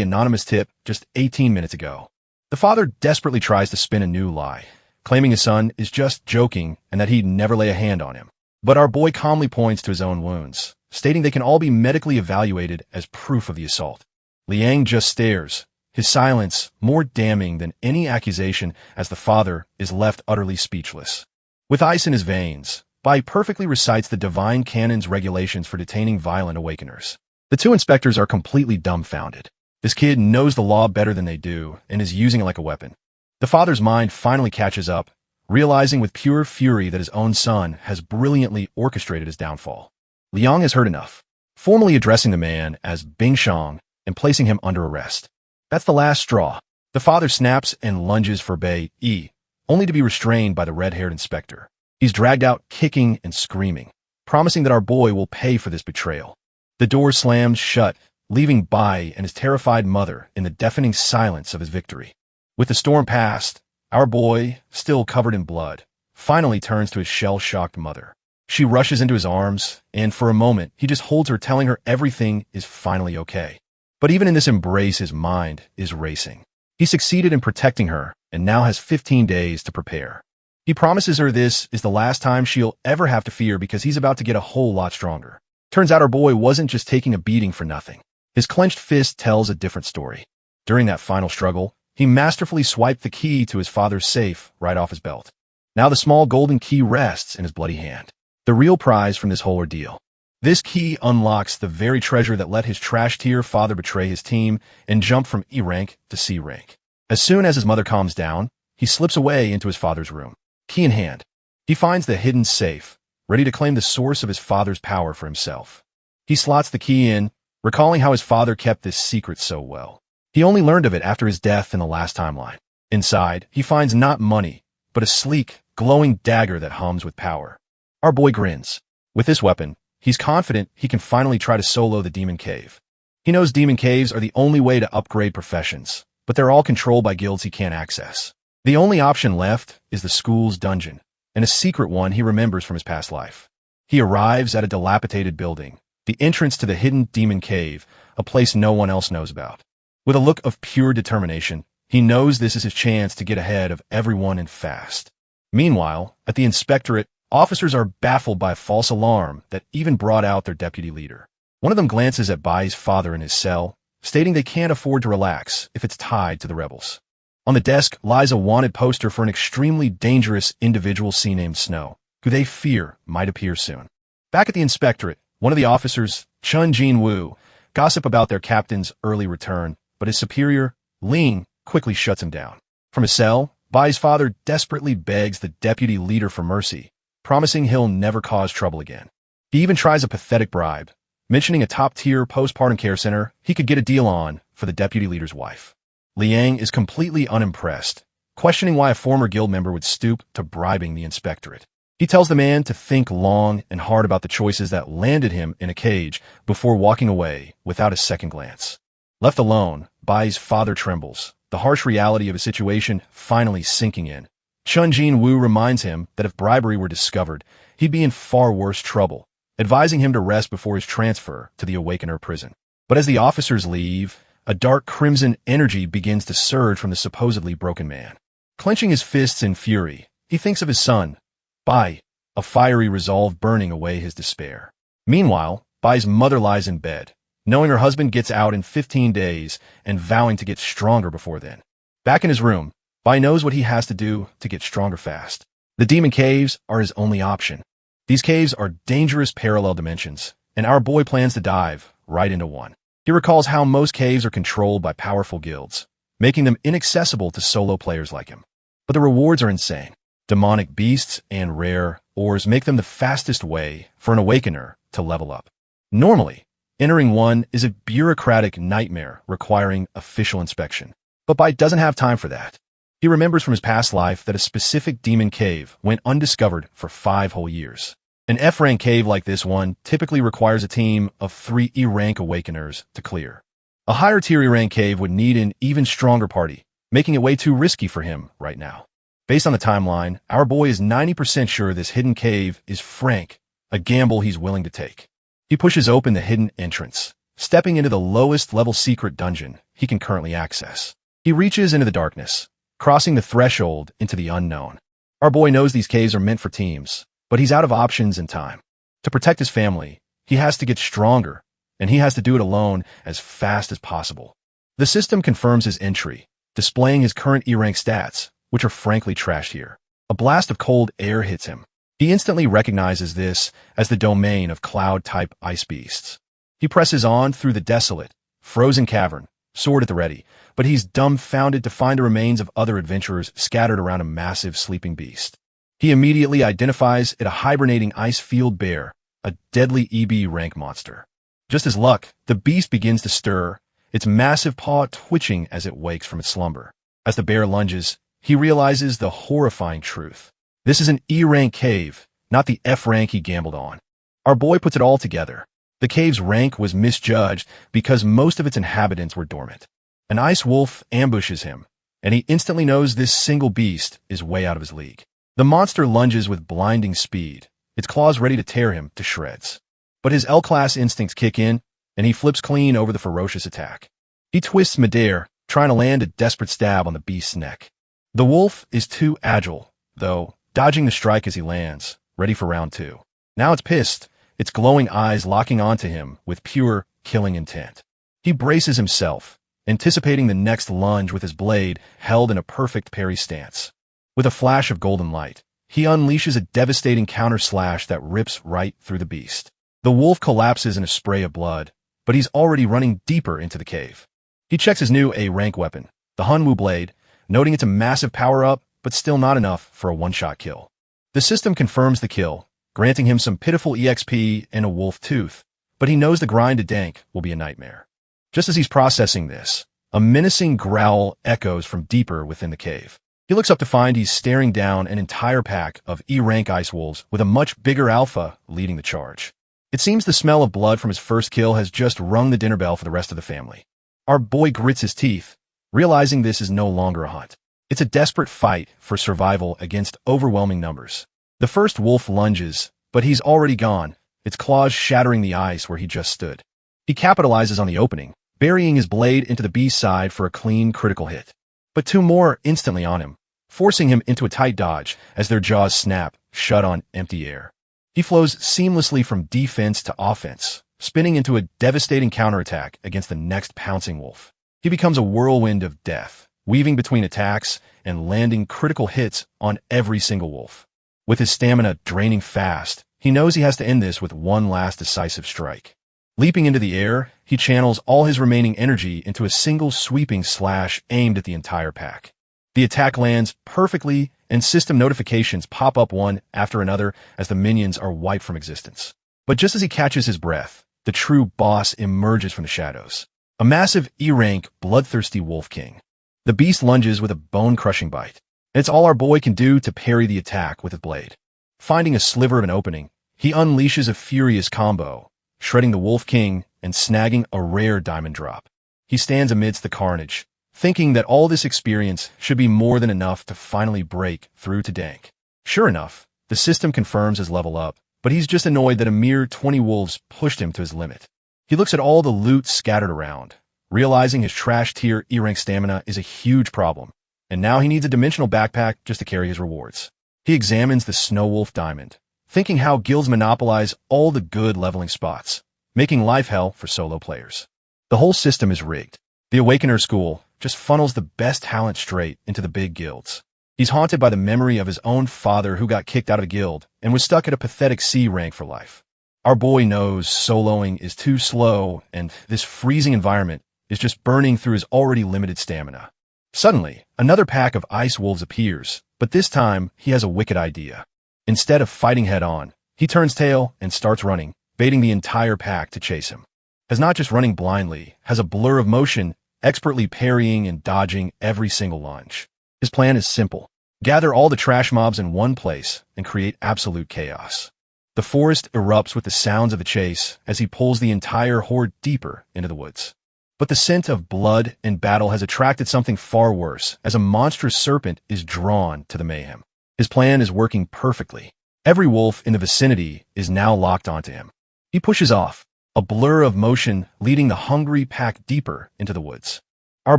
anonymous tip just 18 minutes ago. The father desperately tries to spin a new lie, claiming his son is just joking and that he'd never lay a hand on him. But our boy calmly points to his own wounds, stating they can all be medically evaluated as proof of the assault. Liang just stares, his silence more damning than any accusation as the father is left utterly speechless. With ice in his veins, Bai perfectly recites the divine canon's regulations for detaining violent awakeners. The two inspectors are completely dumbfounded. This kid knows the law better than they do and is using it like a weapon. The father's mind finally catches up, realizing with pure fury that his own son has brilliantly orchestrated his downfall. Liang has heard enough, formally addressing the man as Bing Shang and placing him under arrest. That's the last straw. The father snaps and lunges for Bai Yi, only to be restrained by the red-haired inspector. He's dragged out kicking and screaming, promising that our boy will pay for this betrayal. The door slams shut, leaving Bai and his terrified mother in the deafening silence of his victory. With the storm past, our boy, still covered in blood, finally turns to his shell-shocked mother. She rushes into his arms, and for a moment, he just holds her, telling her everything is finally okay. But even in this embrace, his mind is racing. He succeeded in protecting her, and now has 15 days to prepare. He promises her this is the last time she'll ever have to fear because he's about to get a whole lot stronger. Turns out our boy wasn't just taking a beating for nothing. His clenched fist tells a different story. During that final struggle, he masterfully swiped the key to his father's safe right off his belt. Now the small golden key rests in his bloody hand. The real prize from this whole ordeal. This key unlocks the very treasure that let his trash-tier father betray his team and jump from E rank to C rank. As soon as his mother calms down, he slips away into his father's room, key in hand. He finds the hidden safe, ready to claim the source of his father's power for himself. He slots the key in, recalling how his father kept this secret so well. He only learned of it after his death in the last timeline. Inside, he finds not money, but a sleek, glowing dagger that hums with power. Our boy grins. With this weapon, he's confident he can finally try to solo the Demon Cave. He knows Demon Caves are the only way to upgrade professions, but they're all controlled by guilds he can't access. The only option left is the school's dungeon, and a secret one he remembers from his past life. He arrives at a dilapidated building, the entrance to the hidden Demon Cave, a place no one else knows about. With a look of pure determination, he knows this is his chance to get ahead of everyone and fast. Meanwhile, at the inspectorate, officers are baffled by a false alarm that even brought out their deputy leader. One of them glances at Bai's father in his cell, stating they can't afford to relax if it's tied to the rebels. On the desk lies a wanted poster for an extremely dangerous individual named Snow, who they fear might appear soon. Back at the inspectorate, one of the officers, Chun Jin-woo, gossip about their captain's early return, but his superior, Ling, quickly shuts him down. From his cell, Bai's father desperately begs the deputy leader for mercy, promising he'll never cause trouble again. He even tries a pathetic bribe, mentioning a top-tier postpartum care center he could get a deal on for the deputy leader's wife. Liang is completely unimpressed, questioning why a former guild member would stoop to bribing the inspectorate. He tells the man to think long and hard about the choices that landed him in a cage before walking away without a second glance. Left alone, Bai's father trembles, the harsh reality of his situation finally sinking in. Chun Jin-woo reminds him that if bribery were discovered, he'd be in far worse trouble, advising him to rest before his transfer to the Awakener prison. But as the officers leave, a dark crimson energy begins to surge from the supposedly broken man. Clenching his fists in fury, he thinks of his son, Bai, a fiery resolve burning away his despair. Meanwhile, Bai's mother lies in bed, knowing her husband gets out in 15 days and vowing to get stronger before then. Back in his room, Bai knows what he has to do to get stronger fast. The Demon Caves are his only option. These caves are dangerous parallel dimensions, and our boy plans to dive right into one. He recalls how most caves are controlled by powerful guilds, making them inaccessible to solo players like him. But the rewards are insane. Demonic beasts and rare ores make them the fastest way for an awakener to level up. Normally, entering one is a bureaucratic nightmare requiring official inspection. But Bai doesn't have time for that. He remembers from his past life that a specific demon cave went undiscovered for 5 whole years. An F-rank cave like this one typically requires a team of 3 E-rank awakeners to clear. A higher tier E-rank cave would need an even stronger party, making it way too risky for him right now. Based on the timeline, our boy is 90% sure this hidden cave is frank, a gamble he's willing to take. He pushes open the hidden entrance, stepping into the lowest level secret dungeon he can currently access. He reaches into the darkness, crossing the threshold into the unknown. Our boy knows these caves are meant for teams, but he's out of options and time. To protect his family, he has to get stronger, and he has to do it alone as fast as possible. The system confirms his entry, displaying his current E-rank stats, which are frankly trashed here. A blast of cold air hits him. He instantly recognizes this as the domain of cloud-type ice beasts. He presses on through the desolate, frozen cavern, sword at the ready, but he's dumbfounded to find the remains of other adventurers scattered around a massive sleeping beast. He immediately identifies it a hibernating ice-field bear, a deadly EB rank monster. Just as luck, the beast begins to stir, its massive paw twitching as it wakes from its slumber. As the bear lunges, he realizes the horrifying truth. This is an E-rank cave, not the F rank he gambled on. Our boy puts it all together. The cave's rank was misjudged because most of its inhabitants were dormant. An ice wolf ambushes him, and he instantly knows this single beast is way out of his league. The monster lunges with blinding speed, its claws ready to tear him to shreds. But his L-class instincts kick in, and he flips clean over the ferocious attack. He twists midair, trying to land a desperate stab on the beast's neck. The wolf is too agile, though, dodging the strike as he lands, ready for round two. Now it's pissed, its glowing eyes locking onto him with pure, killing intent. He braces himself, anticipating the next lunge with his blade held in a perfect parry stance. With a flash of golden light, he unleashes a devastating counter-slash that rips right through the beast. The wolf collapses in a spray of blood, but he's already running deeper into the cave. He checks his new A-rank weapon, the Hunwu blade, noting it's a massive power-up, but still not enough for a one-shot kill. The system confirms the kill, granting him some pitiful EXP and a wolf tooth, but he knows the grind to dank will be a nightmare. Just as he's processing this, a menacing growl echoes from deeper within the cave. He looks up to find he's staring down an entire pack of E-rank ice wolves with a much bigger alpha leading the charge. It seems the smell of blood from his first kill has just rung the dinner bell for the rest of the family. Our boy grits his teeth, realizing this is no longer a hunt. It's a desperate fight for survival against overwhelming numbers. The first wolf lunges, but he's already gone, its claws shattering the ice where he just stood. He capitalizes on the opening, burying his blade into the beast's side for a clean, critical hit. But two more are instantly on him, forcing him into a tight dodge as their jaws snap, shut on empty air. He flows seamlessly from defense to offense, spinning into a devastating counterattack against the next pouncing wolf. He becomes a whirlwind of death, weaving between attacks and landing critical hits on every single wolf. With his stamina draining fast, he knows he has to end this with one last decisive strike. Leaping into the air, he channels all his remaining energy into a single sweeping slash aimed at the entire pack. The attack lands perfectly, and system notifications pop up one after another as the minions are wiped from existence. But just as he catches his breath, the true boss emerges from the shadows. A massive E-rank, bloodthirsty wolf king. The beast lunges with a bone-crushing bite, and it's all our boy can do to parry the attack with his blade. Finding a sliver of an opening, he unleashes a furious combo, shredding the wolf king and snagging a rare diamond drop. He stands amidst the carnage, thinking that all this experience should be more than enough to finally break through to dank. Sure enough, the system confirms his level up, but he's just annoyed that a mere 20 wolves pushed him to his limit. He looks at all the loot scattered around, realizing his trash tier E-rank stamina is a huge problem, and now he needs a dimensional backpack just to carry his rewards. He examines the Snow Wolf Diamond, thinking how guilds monopolize all the good leveling spots, making life hell for solo players. The whole system is rigged. The Awakener School just funnels the best talent straight into the big guilds. He's haunted by the memory of his own father who got kicked out of a guild and was stuck at a pathetic C rank for life. Our boy knows soloing is too slow, and this freezing environment is just burning through his already limited stamina. Suddenly, another pack of ice wolves appears, but this time he has a wicked idea. Instead of fighting head-on, he turns tail and starts running, baiting the entire pack to chase him. Has not just running blindly, has a blur of motion, expertly parrying and dodging every single lunge. His plan is simple. Gather all the trash mobs in one place and create absolute chaos. The forest erupts with the sounds of the chase as he pulls the entire horde deeper into the woods. But the scent of blood and battle has attracted something far worse, as a monstrous serpent is drawn to the mayhem. His plan is working perfectly. Every wolf in the vicinity is now locked onto him. He pushes off, a blur of motion leading the hungry pack deeper into the woods. Our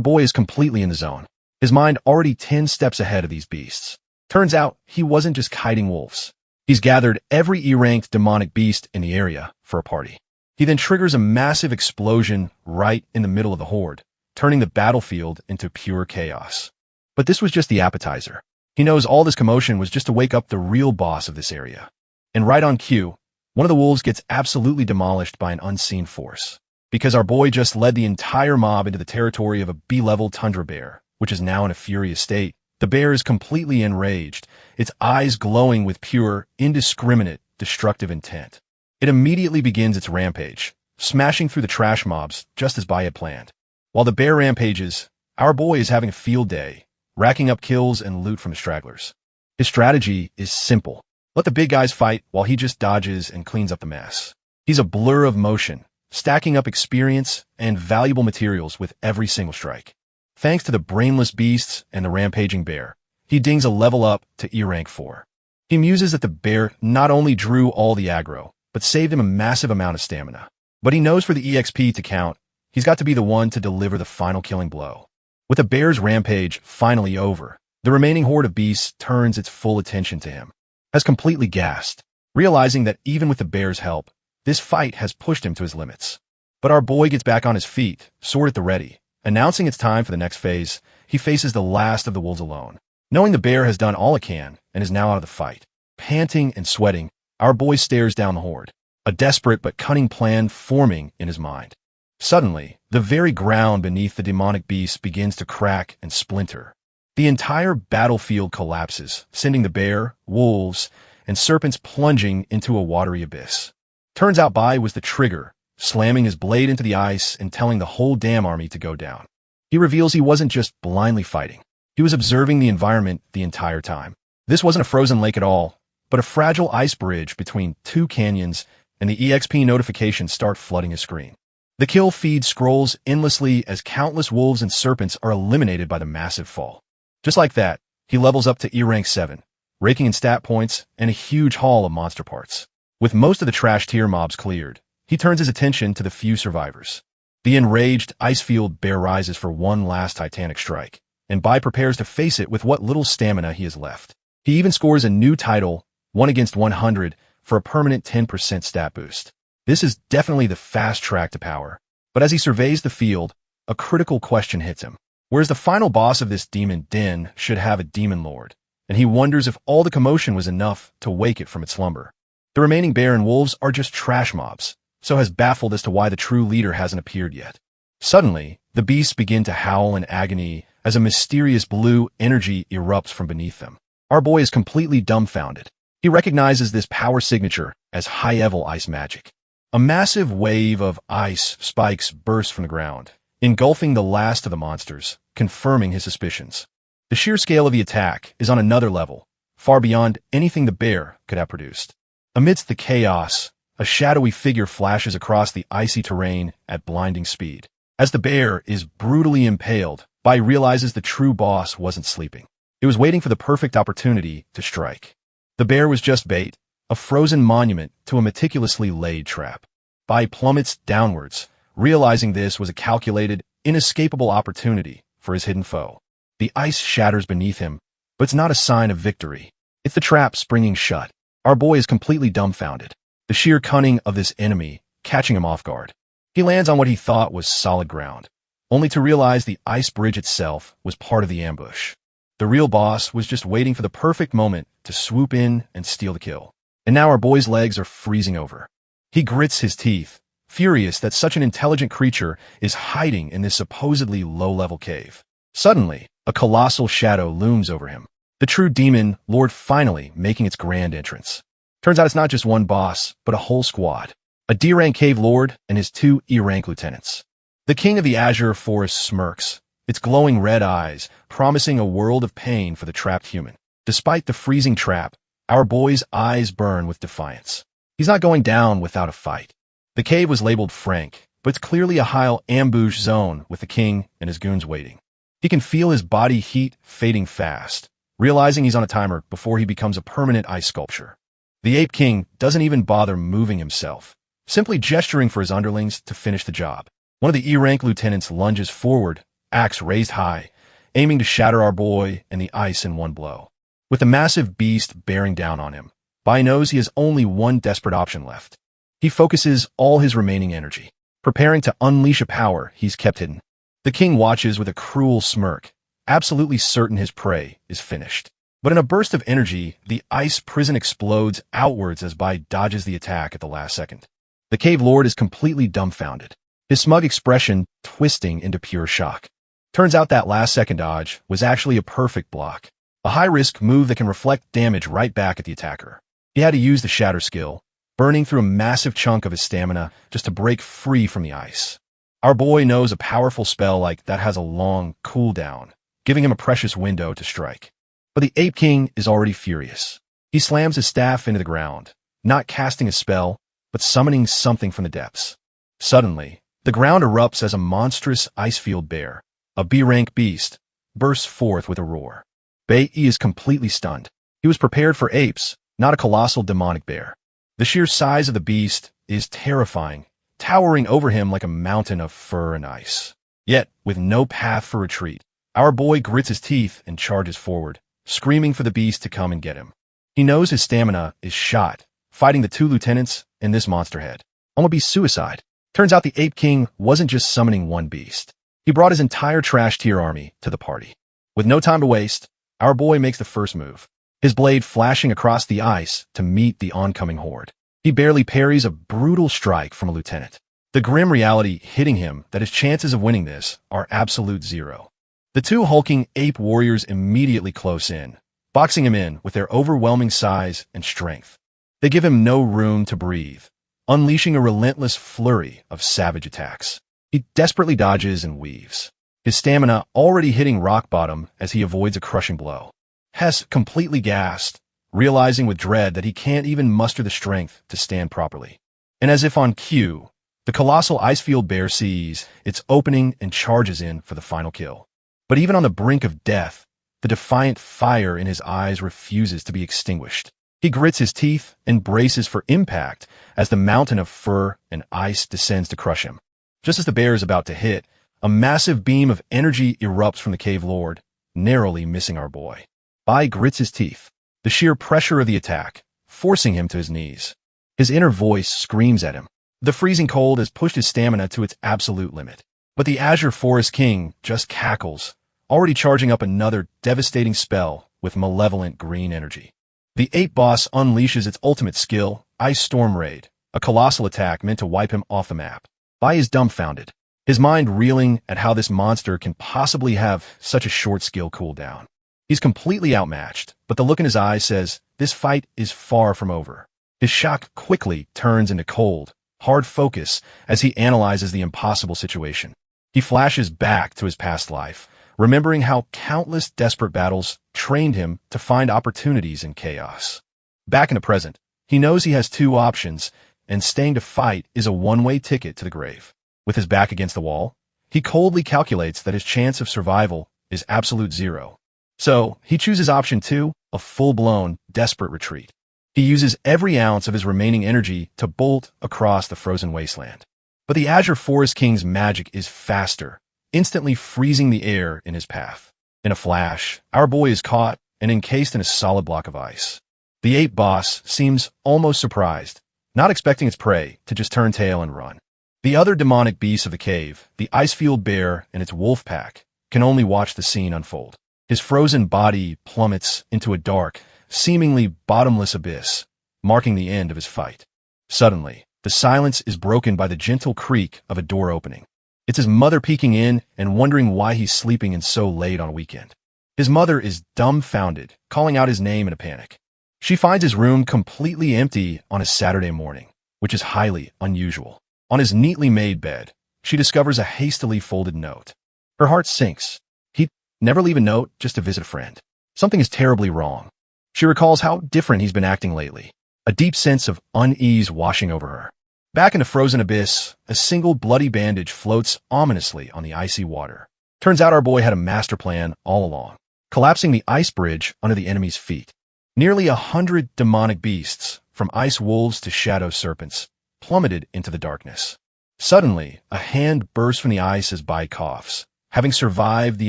boy is completely in the zone, his mind already 10 steps ahead of these beasts. Turns out, he wasn't just kiting wolves. He's gathered every E-ranked demonic beast in the area for a party. He then triggers a massive explosion right in the middle of the horde, turning the battlefield into pure chaos. But this was just the appetizer. He knows all this commotion was just to wake up the real boss of this area. And right on cue, one of the wolves gets absolutely demolished by an unseen force. Because our boy just led the entire mob into the territory of a B-level tundra bear, which is now in a furious state. The bear is completely enraged, its eyes glowing with pure, indiscriminate, destructive intent. It immediately begins its rampage, smashing through the trash mobs just as Bai had planned. While the bear rampages, our boy is having a field day, racking up kills and loot from the stragglers. His strategy is simple. Let the big guys fight while he just dodges and cleans up the mess. He's a blur of motion, stacking up experience and valuable materials with every single strike. Thanks to the brainless beasts and the rampaging bear, he dings a level up to E-rank 4. He muses that the bear not only drew all the aggro, but saved him a massive amount of stamina. But he knows for the EXP to count, he's got to be the one to deliver the final killing blow. With the bear's rampage finally over, the remaining horde of beasts turns its full attention to him, has completely gassed, realizing that even with the bear's help, this fight has pushed him to his limits. But our boy gets back on his feet, sword at the ready. Announcing it's time for the next phase, he faces the last of the wolves alone. Knowing the bear has done all it can and is now out of the fight, panting and sweating, our boy stares down the horde, a desperate but cunning plan forming in his mind. Suddenly, the very ground beneath the demonic beast begins to crack and splinter. The entire battlefield collapses, sending the bear, wolves, and serpents plunging into a watery abyss. Turns out Bai was the trigger, slamming his blade into the ice and telling the whole damn army to go down. He reveals he wasn't just blindly fighting. He was observing the environment the entire time. This wasn't a frozen lake at all, but a fragile ice bridge between two canyons, and the EXP notifications start flooding his screen. The kill feed scrolls endlessly as countless wolves and serpents are eliminated by the massive fall. Just like that, he levels up to E-rank 7, raking in stat points and a huge haul of monster parts. With most of the trash tier mobs cleared, he turns his attention to the few survivors. The enraged Icefield bear rises for one last titanic strike, and Bai prepares to face it with what little stamina he has left. He even scores a new title, 1 against 100, for a permanent 10% stat boost. This is definitely the fast track to power. But as he surveys the field, a critical question hits him. Whereas the final boss of this demon den should have a demon lord, and he wonders if all the commotion was enough to wake it from its slumber. The remaining bear and wolves are just trash mobs, so has baffled as to why the true leader hasn't appeared yet. Suddenly, the beasts begin to howl in agony as a mysterious blue energy erupts from beneath them. Our boy is completely dumbfounded. He recognizes this power signature as high-level ice magic. A massive wave of ice spikes bursts from the ground, engulfing the last of the monsters, confirming his suspicions. The sheer scale of the attack is on another level, far beyond anything the bear could have produced. Amidst the chaos, a shadowy figure flashes across the icy terrain at blinding speed. As the bear is brutally impaled, Bai realizes the true boss wasn't sleeping. It was waiting for the perfect opportunity to strike. The bear was just bait, a frozen monument to a meticulously laid trap. Bai plummets downwards, realizing this was a calculated, inescapable opportunity for his hidden foe. The ice shatters beneath him, but it's not a sign of victory. It's the trap springing shut. Our boy is completely dumbfounded. The sheer cunning of this enemy catching him off guard. He lands on what he thought was solid ground, only to realize the ice bridge itself was part of the ambush. The real boss was just waiting for the perfect moment to swoop in and steal the kill. And now our boy's legs are freezing over. He grits his teeth, furious that such an intelligent creature is hiding in this supposedly low-level cave. Suddenly, a colossal shadow looms over him. The true demon lord finally making its grand entrance. Turns out it's not just one boss, but a whole squad. A D-rank cave lord and his 2 E-rank lieutenants. The king of the azure forest smirks, its glowing red eyes promising a world of pain for the trapped human. Despite the freezing trap, our boy's eyes burn with defiance. He's not going down without a fight. The cave was labeled Frank, but it's clearly a high ambush zone with the king and his goons waiting. He can feel his body heat fading fast, realizing he's on a timer before he becomes a permanent ice sculpture. The Ape King doesn't even bother moving himself, simply gesturing for his underlings to finish the job. One of the E-rank lieutenants lunges forward, axe raised high, aiming to shatter our boy and the ice in one blow. With the massive beast bearing down on him, Bai knows he has only one desperate option left. He focuses all his remaining energy, preparing to unleash a power he's kept hidden. The king watches with a cruel smirk, absolutely certain his prey is finished. But in a burst of energy, the ice prison explodes outwards as Bai dodges the attack at the last second. The cave lord is completely dumbfounded, his smug expression twisting into pure shock. Turns out that last-second dodge was actually a perfect block, a high-risk move that can reflect damage right back at the attacker. He had to use the shatter skill, burning through a massive chunk of his stamina just to break free from the ice. Our boy knows a powerful spell like that has a long cooldown, giving him a precious window to strike. But the Ape King is already furious. He slams his staff into the ground, not casting a spell, but summoning something from the depths. Suddenly, the ground erupts as a monstrous ice-field bear, a B-rank beast, bursts forth with a roar. Bai is completely stunned. He was prepared for apes, not a colossal demonic bear. The sheer size of the beast is terrifying, towering over him like a mountain of fur and ice. Yet, with no path for retreat, our boy grits his teeth and charges forward, screaming for the beast to come and get him. He knows his stamina is shot, fighting the two lieutenants and this monster head. Almost be suicide. Turns out the Ape King wasn't just summoning one beast. He brought his entire trash tier army to the party. With no time to waste, our boy makes the first move, his blade flashing across the ice to meet the oncoming horde. He barely parries a brutal strike from a lieutenant, the grim reality hitting him that his chances of winning this are absolute zero. The two hulking ape warriors immediately close in, boxing him in with their overwhelming size and strength. They give him no room to breathe, unleashing a relentless flurry of savage attacks. He desperately dodges and weaves, his stamina already hitting rock bottom as he avoids a crushing blow. Hess completely gassed, realizing with dread that he can't even muster the strength to stand properly. And as if on cue, the colossal icefield bear sees its opening and charges in for the final kill. But even on the brink of death, the defiant fire in his eyes refuses to be extinguished. He grits his teeth and braces for impact as the mountain of fur and ice descends to crush him. Just as the bear is about to hit, a massive beam of energy erupts from the cave lord, narrowly missing our boy. Bai grits his teeth, the sheer pressure of the attack, forcing him to his knees. His inner voice screams at him. The freezing cold has pushed his stamina to its absolute limit. But the Azure Forest King just cackles, already charging up another devastating spell with malevolent green energy. The ape boss unleashes its ultimate skill, Ice Storm Raid, a colossal attack meant to wipe him off the map. Bai is dumbfounded, his mind reeling at how this monster can possibly have such a short skill cooldown. He's completely outmatched, but the look in his eyes says this fight is far from over. His shock quickly turns into cold, hard focus as he analyzes the impossible situation. He flashes back to his past life, remembering how countless desperate battles trained him to find opportunities in chaos. Back in the present, he knows he has two options, and staying to fight is a one-way ticket to the grave. With his back against the wall, he coldly calculates that his chance of survival is absolute zero. So, he chooses option 2, a full-blown, desperate retreat. He uses every ounce of his remaining energy to bolt across the frozen wasteland. But the Azure Forest King's magic is faster, instantly freezing the air in his path. In a flash, our boy is caught and encased in a solid block of ice. The ape boss seems almost surprised, not expecting its prey to just turn tail and run. The other demonic beasts of the cave, the Icefield Bear and its wolf pack, can only watch the scene unfold. His frozen body plummets into a dark, seemingly bottomless abyss, marking the end of his fight. Suddenly, the silence is broken by the gentle creak of a door opening. It's his mother peeking in and wondering why he's sleeping in so late on a weekend. His mother is dumbfounded, calling out his name in a panic. She finds his room completely empty on a Saturday morning, which is highly unusual. On his neatly made bed, she discovers a hastily folded note. Her heart sinks. He'd never leave a note just to visit a friend. Something is terribly wrong. She recalls how different he's been acting lately, a deep sense of unease washing over her. Back in the frozen abyss, a single bloody bandage floats ominously on the icy water. Turns out our boy had a master plan all along, collapsing the ice bridge under the enemy's feet. Nearly 100 demonic beasts, from ice wolves to shadow serpents, plummeted into the darkness. Suddenly, a hand bursts from the ice as Bai coughs, having survived the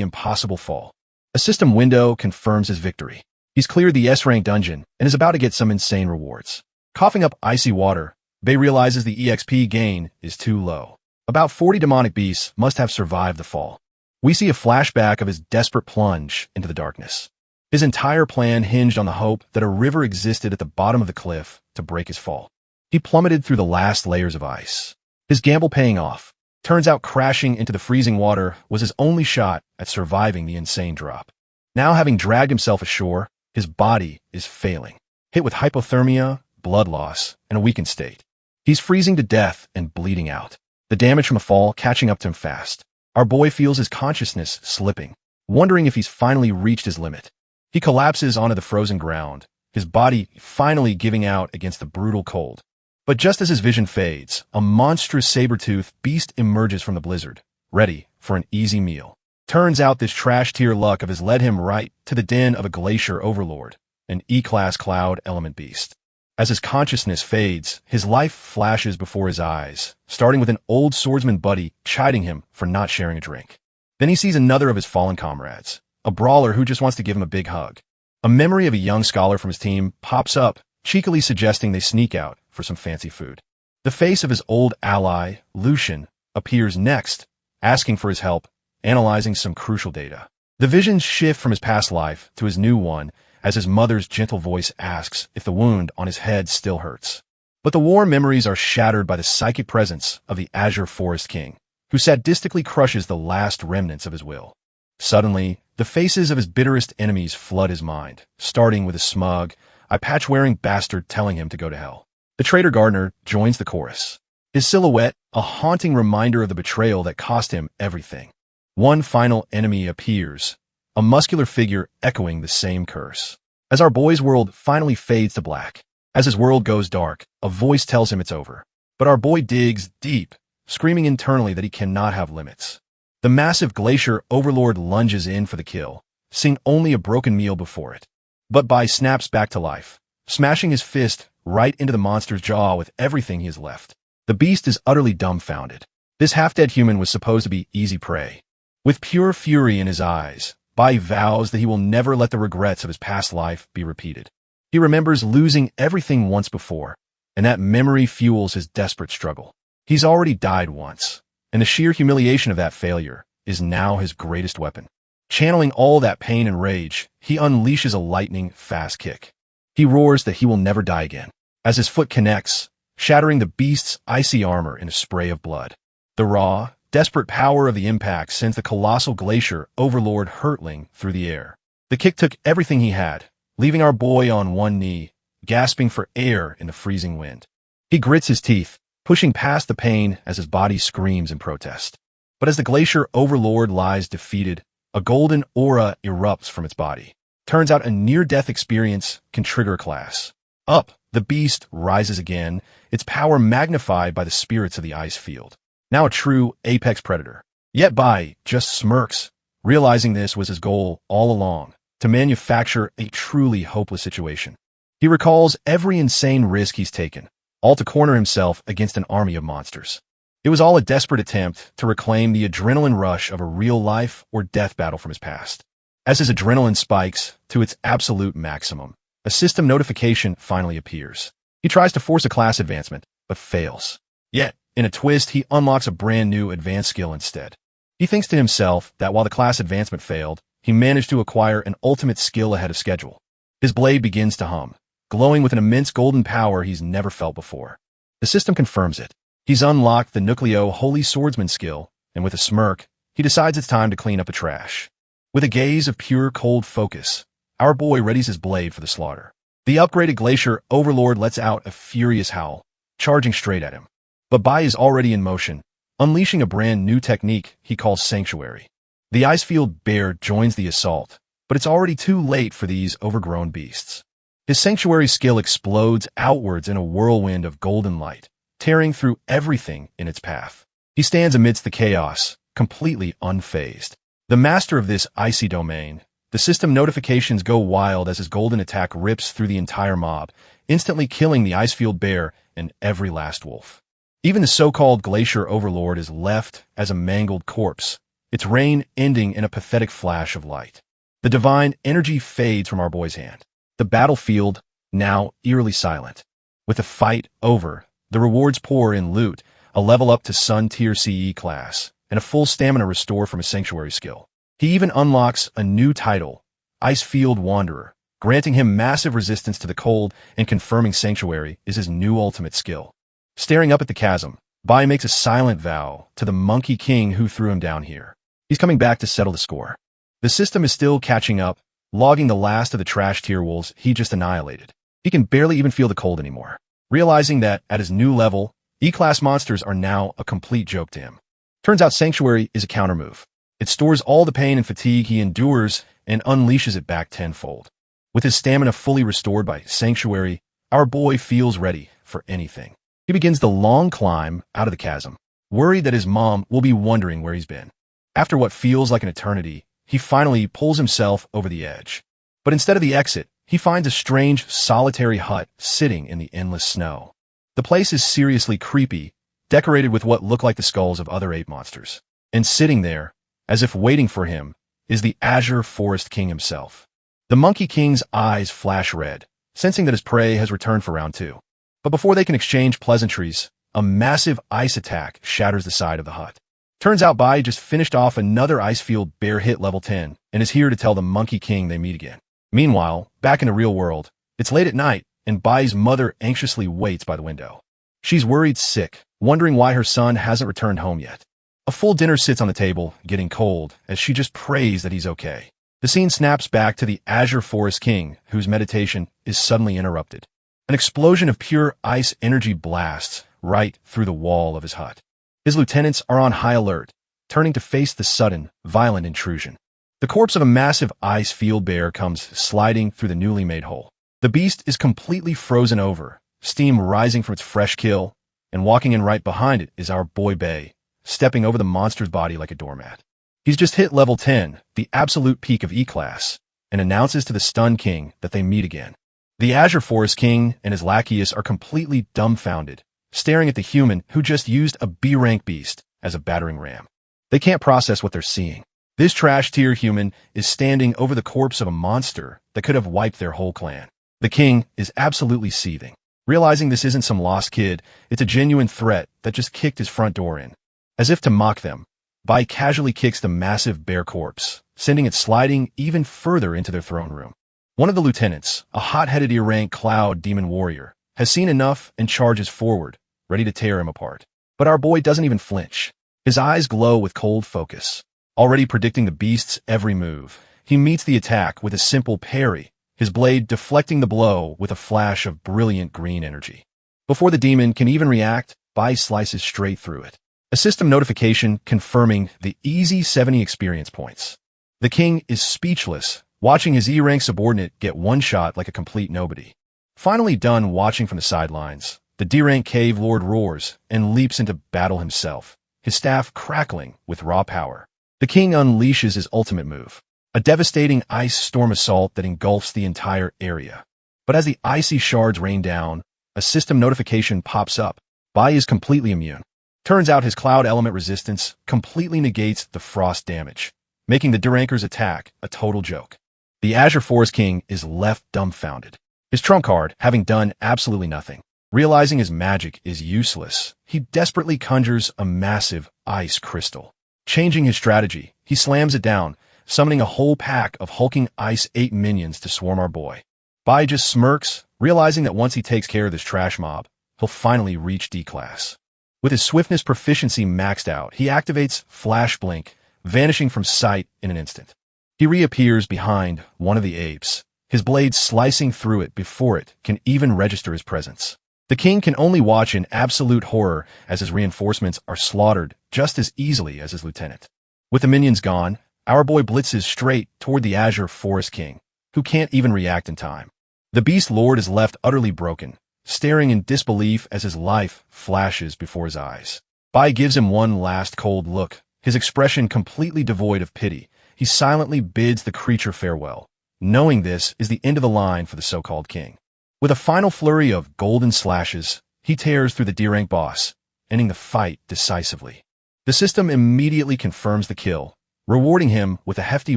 impossible fall. A system window confirms his victory. He's cleared the S-rank dungeon and is about to get some insane rewards. Coughing up icy water, Bai realizes the EXP gain is too low. About 40 demonic beasts must have survived the fall. We see a flashback of his desperate plunge into the darkness. His entire plan hinged on the hope that a river existed at the bottom of the cliff to break his fall. He plummeted through the last layers of ice. His gamble paying off. Turns out crashing into the freezing water was his only shot at surviving the insane drop. Now having dragged himself ashore, his body is failing. Hit with hypothermia, blood loss, and a weakened state. He's freezing to death and bleeding out. The damage from the fall catching up to him fast. Our boy feels his consciousness slipping, wondering if he's finally reached his limit. He collapses onto the frozen ground, his body finally giving out against the brutal cold. But just as his vision fades, a monstrous saber-toothed beast emerges from the blizzard, ready for an easy meal. Turns out this trash-tier luck of his led him right to the den of a glacier overlord, an E-class cloud element beast. As his consciousness fades, his life flashes before his eyes, starting with an old swordsman buddy chiding him for not sharing a drink. Then he sees another of his fallen comrades, a brawler who just wants to give him a big hug. A memory of a young scholar from his team pops up, cheekily suggesting they sneak out for some fancy food. The face of his old ally, Lucian, appears next, asking for his help, analyzing some crucial data. The visions shift from his past life to his new one, as his mother's gentle voice asks if the wound on his head still hurts. But the war memories are shattered by the psychic presence of the Azure Forest King, who sadistically crushes the last remnants of his will. Suddenly, the faces of his bitterest enemies flood his mind, starting with a smug, eye-patch-wearing bastard telling him to go to hell. The traitor gardener joins the chorus, his silhouette a haunting reminder of the betrayal that cost him everything. One final enemy appears, a muscular figure echoing the same curse. As our boy's world finally fades to black, as his world goes dark, a voice tells him it's over. But our boy digs deep, screaming internally that he cannot have limits. The massive glacier overlord lunges in for the kill, seeing only a broken meal before it. But Bai snaps back to life, smashing his fist right into the monster's jaw with everything he has left. The beast is utterly dumbfounded. This half-dead human was supposed to be easy prey. With pure fury in his eyes, Bai vows that he will never let the regrets of his past life be repeated. He remembers losing everything once before, and that memory fuels his desperate struggle. He's already died once, and the sheer humiliation of that failure is now his greatest weapon. Channeling all that pain and rage, he unleashes a lightning-fast kick. He roars that he will never die again, as his foot connects, shattering the beast's icy armor in a spray of blood. The raw, desperate power of the impact sends the colossal glacier overlord hurtling through the air. The kick took everything he had, leaving our boy on one knee, gasping for air in the freezing wind. He grits his teeth, pushing past the pain as his body screams in protest. But as the glacier overlord lies defeated, a golden aura erupts from its body. Turns out a near-death experience can trigger a class. Up, the beast rises again, its power magnified by the spirits of the ice field. Now a true apex predator. Yet Bai just smirks, realizing this was his goal all along, to manufacture a truly hopeless situation. He recalls every insane risk he's taken, all to corner himself against an army of monsters. It was all a desperate attempt to reclaim the adrenaline rush of a real-life or death battle from his past. As his adrenaline spikes to its absolute maximum, a system notification finally appears. He tries to force a class advancement, but fails. Yet, in a twist, he unlocks a brand new advanced skill instead. He thinks to himself that while the class advancement failed, he managed to acquire an ultimate skill ahead of schedule. His blade begins to hum, glowing with an immense golden power he's never felt before. The system confirms it. He's unlocked the Nucleo Holy Swordsman skill, and with a smirk, he decides it's time to clean up the trash. With a gaze of pure cold focus, our boy readies his blade for the slaughter. The upgraded glacier overlord lets out a furious howl, charging straight at him. But Bai is already in motion, unleashing a brand new technique he calls Sanctuary. The Icefield Bear joins the assault, but it's already too late for these overgrown beasts. His Sanctuary skill explodes outwards in a whirlwind of golden light, tearing through everything in its path. He stands amidst the chaos, completely unfazed. The master of this icy domain, the system notifications go wild as his golden attack rips through the entire mob, instantly killing the ice-field bear and every last wolf. Even the so-called glacier overlord is left as a mangled corpse, its reign ending in a pathetic flash of light. The divine energy fades from our boy's hand. The battlefield, now eerily silent. With the fight over, the rewards pour in loot, a level up to Sun Tier CE class, and a full stamina restore from his sanctuary skill. He even unlocks a new title, Icefield Wanderer, granting him massive resistance to the cold and confirming sanctuary is his new ultimate skill. Staring up at the chasm, Bai makes a silent vow to the Monkey King who threw him down here. He's coming back to settle the score. The system is still catching up, logging the last of the trash tier wolves he just annihilated. He can barely even feel the cold anymore, realizing that at his new level, E-class monsters are now a complete joke to him. Turns out Sanctuary is a counter-move. It stores all the pain and fatigue he endures and unleashes it back tenfold. With his stamina fully restored by Sanctuary, our boy feels ready for anything. He begins the long climb out of the chasm, worried that his mom will be wondering where he's been. After what feels like an eternity, he finally pulls himself over the edge. But instead of the exit, he finds a strange, solitary hut sitting in the endless snow. The place is seriously creepy, decorated with what look like the skulls of other ape monsters. And sitting there, as if waiting for him, is the Azure Forest King himself. The Monkey King's eyes flash red, sensing that his prey has returned for round 2. But before they can exchange pleasantries, a massive ice attack shatters the side of the hut. Turns out Bai just finished off another Icefield bear hit level 10 and is here to tell the Monkey King they meet again. Meanwhile, back in the real world, it's late at night, and Bai's mother anxiously waits by the window. She's worried sick, wondering why her son hasn't returned home yet. A full dinner sits on the table, getting cold, as she just prays that he's okay. The scene snaps back to the Azure Forest King, whose meditation is suddenly interrupted. An explosion of pure ice energy blasts right through the wall of his hut. His lieutenants are on high alert, turning to face the sudden, violent intrusion. The corpse of a massive ice field bear comes sliding through the newly made hole. The beast is completely frozen over, steam rising from its fresh kill, and walking in right behind it is our boy Bay, stepping over the monster's body like a doormat. He's just hit level 10, the absolute peak of E-class, and announces to the Stun King that they meet again. The Azure Forest King and his lacheys are completely dumbfounded, staring at the human who just used a B-rank beast as a battering ram. They can't process what they're seeing. This trash-tier human is standing over the corpse of a monster that could have wiped their whole clan. The king is absolutely seething. Realizing this isn't some lost kid, it's a genuine threat that just kicked his front door in. As if to mock them, Bai casually kicks the massive bear corpse, sending it sliding even further into their throne room. One of the lieutenants, a hot-headed E-rank cloud demon warrior, has seen enough and charges forward, ready to tear him apart. But our boy doesn't even flinch. His eyes glow with cold focus. Already predicting the beast's every move, he meets the attack with a simple parry, his blade deflecting the blow with a flash of brilliant green energy. Before the demon can even react, Bai slices straight through it. A system notification confirming the easy 70 experience points. The king is speechless, watching his E-rank subordinate get one shot like a complete nobody. Finally done watching from the sidelines, the D-rank cave lord roars and leaps into battle himself, his staff crackling with raw power. The king unleashes his ultimate move, a devastating ice storm assault that engulfs the entire area. But as the icy shards rain down, a system notification pops up. Bai is completely immune. Turns out his cloud element resistance completely negates the frost damage, making the D-ranker's attack a total joke. The Azure Forest King is left dumbfounded, his trump card having done absolutely nothing. Realizing his magic is useless, he desperately conjures a massive ice crystal. Changing his strategy, he slams it down, summoning a whole pack of hulking ice ape minions to swarm our boy. Bai just smirks, realizing that once he takes care of this trash mob, he'll finally reach D-class. With his swiftness proficiency maxed out, he activates Flash Blink, vanishing from sight in an instant. He reappears behind one of the apes, his blade slicing through it before it can even register his presence. The king can only watch in absolute horror as his reinforcements are slaughtered just as easily as his lieutenant. With the minions gone, our boy blitzes straight toward the Azure Forest King, who can't even react in time. The Beast Lord is left utterly broken, staring in disbelief as his life flashes before his eyes. Bai gives him one last cold look, his expression completely devoid of pity. He silently bids the creature farewell, knowing this is the end of the line for the so-called king. With a final flurry of golden slashes, he tears through the D-rank boss, ending the fight decisively. The system immediately confirms the kill, rewarding him with a hefty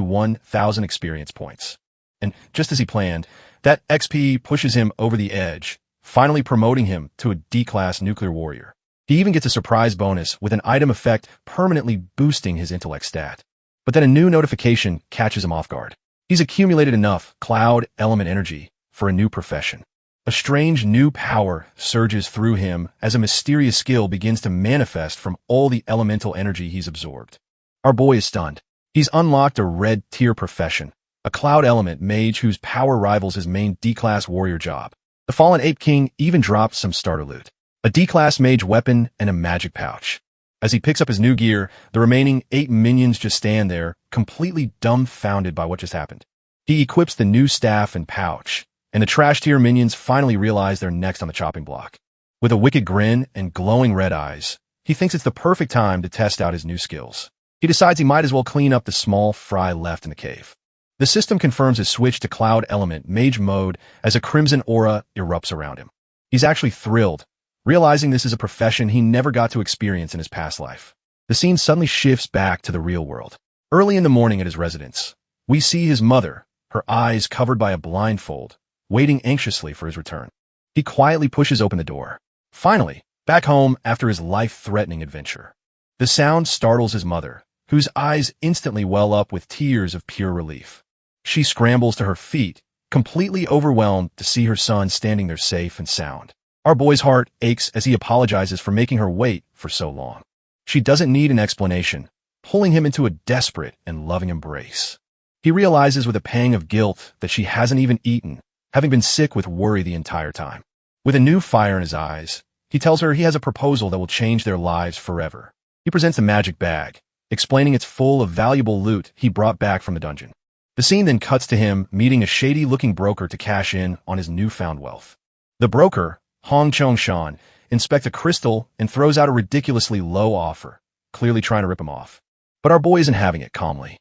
1,000 experience points. And just as he planned, that XP pushes him over the edge, finally promoting him to a D-class nuclear warrior. He even gets a surprise bonus with an item effect permanently boosting his intellect stat. But then a new notification catches him off guard. He's accumulated enough cloud element energy for a new profession. A strange new power surges through him as a mysterious skill begins to manifest from all the elemental energy he's absorbed. Our boy is stunned. He's unlocked a red-tier profession, a cloud element mage whose power rivals his main D-class warrior job. The fallen ape king even dropped some starter loot, a D-class mage weapon and a magic pouch. As he picks up his new gear, the remaining 8 minions just stand there, completely dumbfounded by what just happened. He equips the new staff and pouch, and the trash-tier minions finally realize they're next on the chopping block. With a wicked grin and glowing red eyes, he thinks it's the perfect time to test out his new skills. He decides he might as well clean up the small fry left in the cave. The system confirms his switch to cloud element mage mode as a crimson aura erupts around him. He's actually thrilled, realizing this is a profession he never got to experience in his past life. The scene suddenly shifts back to the real world. Early in the morning at his residence, we see his mother, her eyes covered by a blindfold, waiting anxiously for his return. He quietly pushes open the door. Finally, back home after his life-threatening adventure. The sound startles his mother, whose eyes instantly well up with tears of pure relief. She scrambles to her feet, completely overwhelmed to see her son standing there safe and sound. Our boy's heart aches as he apologizes for making her wait for so long. She doesn't need an explanation, pulling him into a desperate and loving embrace. He realizes with a pang of guilt that she hasn't even eaten, having been sick with worry the entire time. With a new fire in his eyes, he tells her he has a proposal that will change their lives forever. He presents a magic bag, explaining it's full of valuable loot he brought back from the dungeon. The scene then cuts to him meeting a shady-looking broker to cash in on his newfound wealth. The broker, Hong Chong-shan, inspects a crystal and throws out a ridiculously low offer, clearly trying to rip him off. But our boy isn't having it calmly.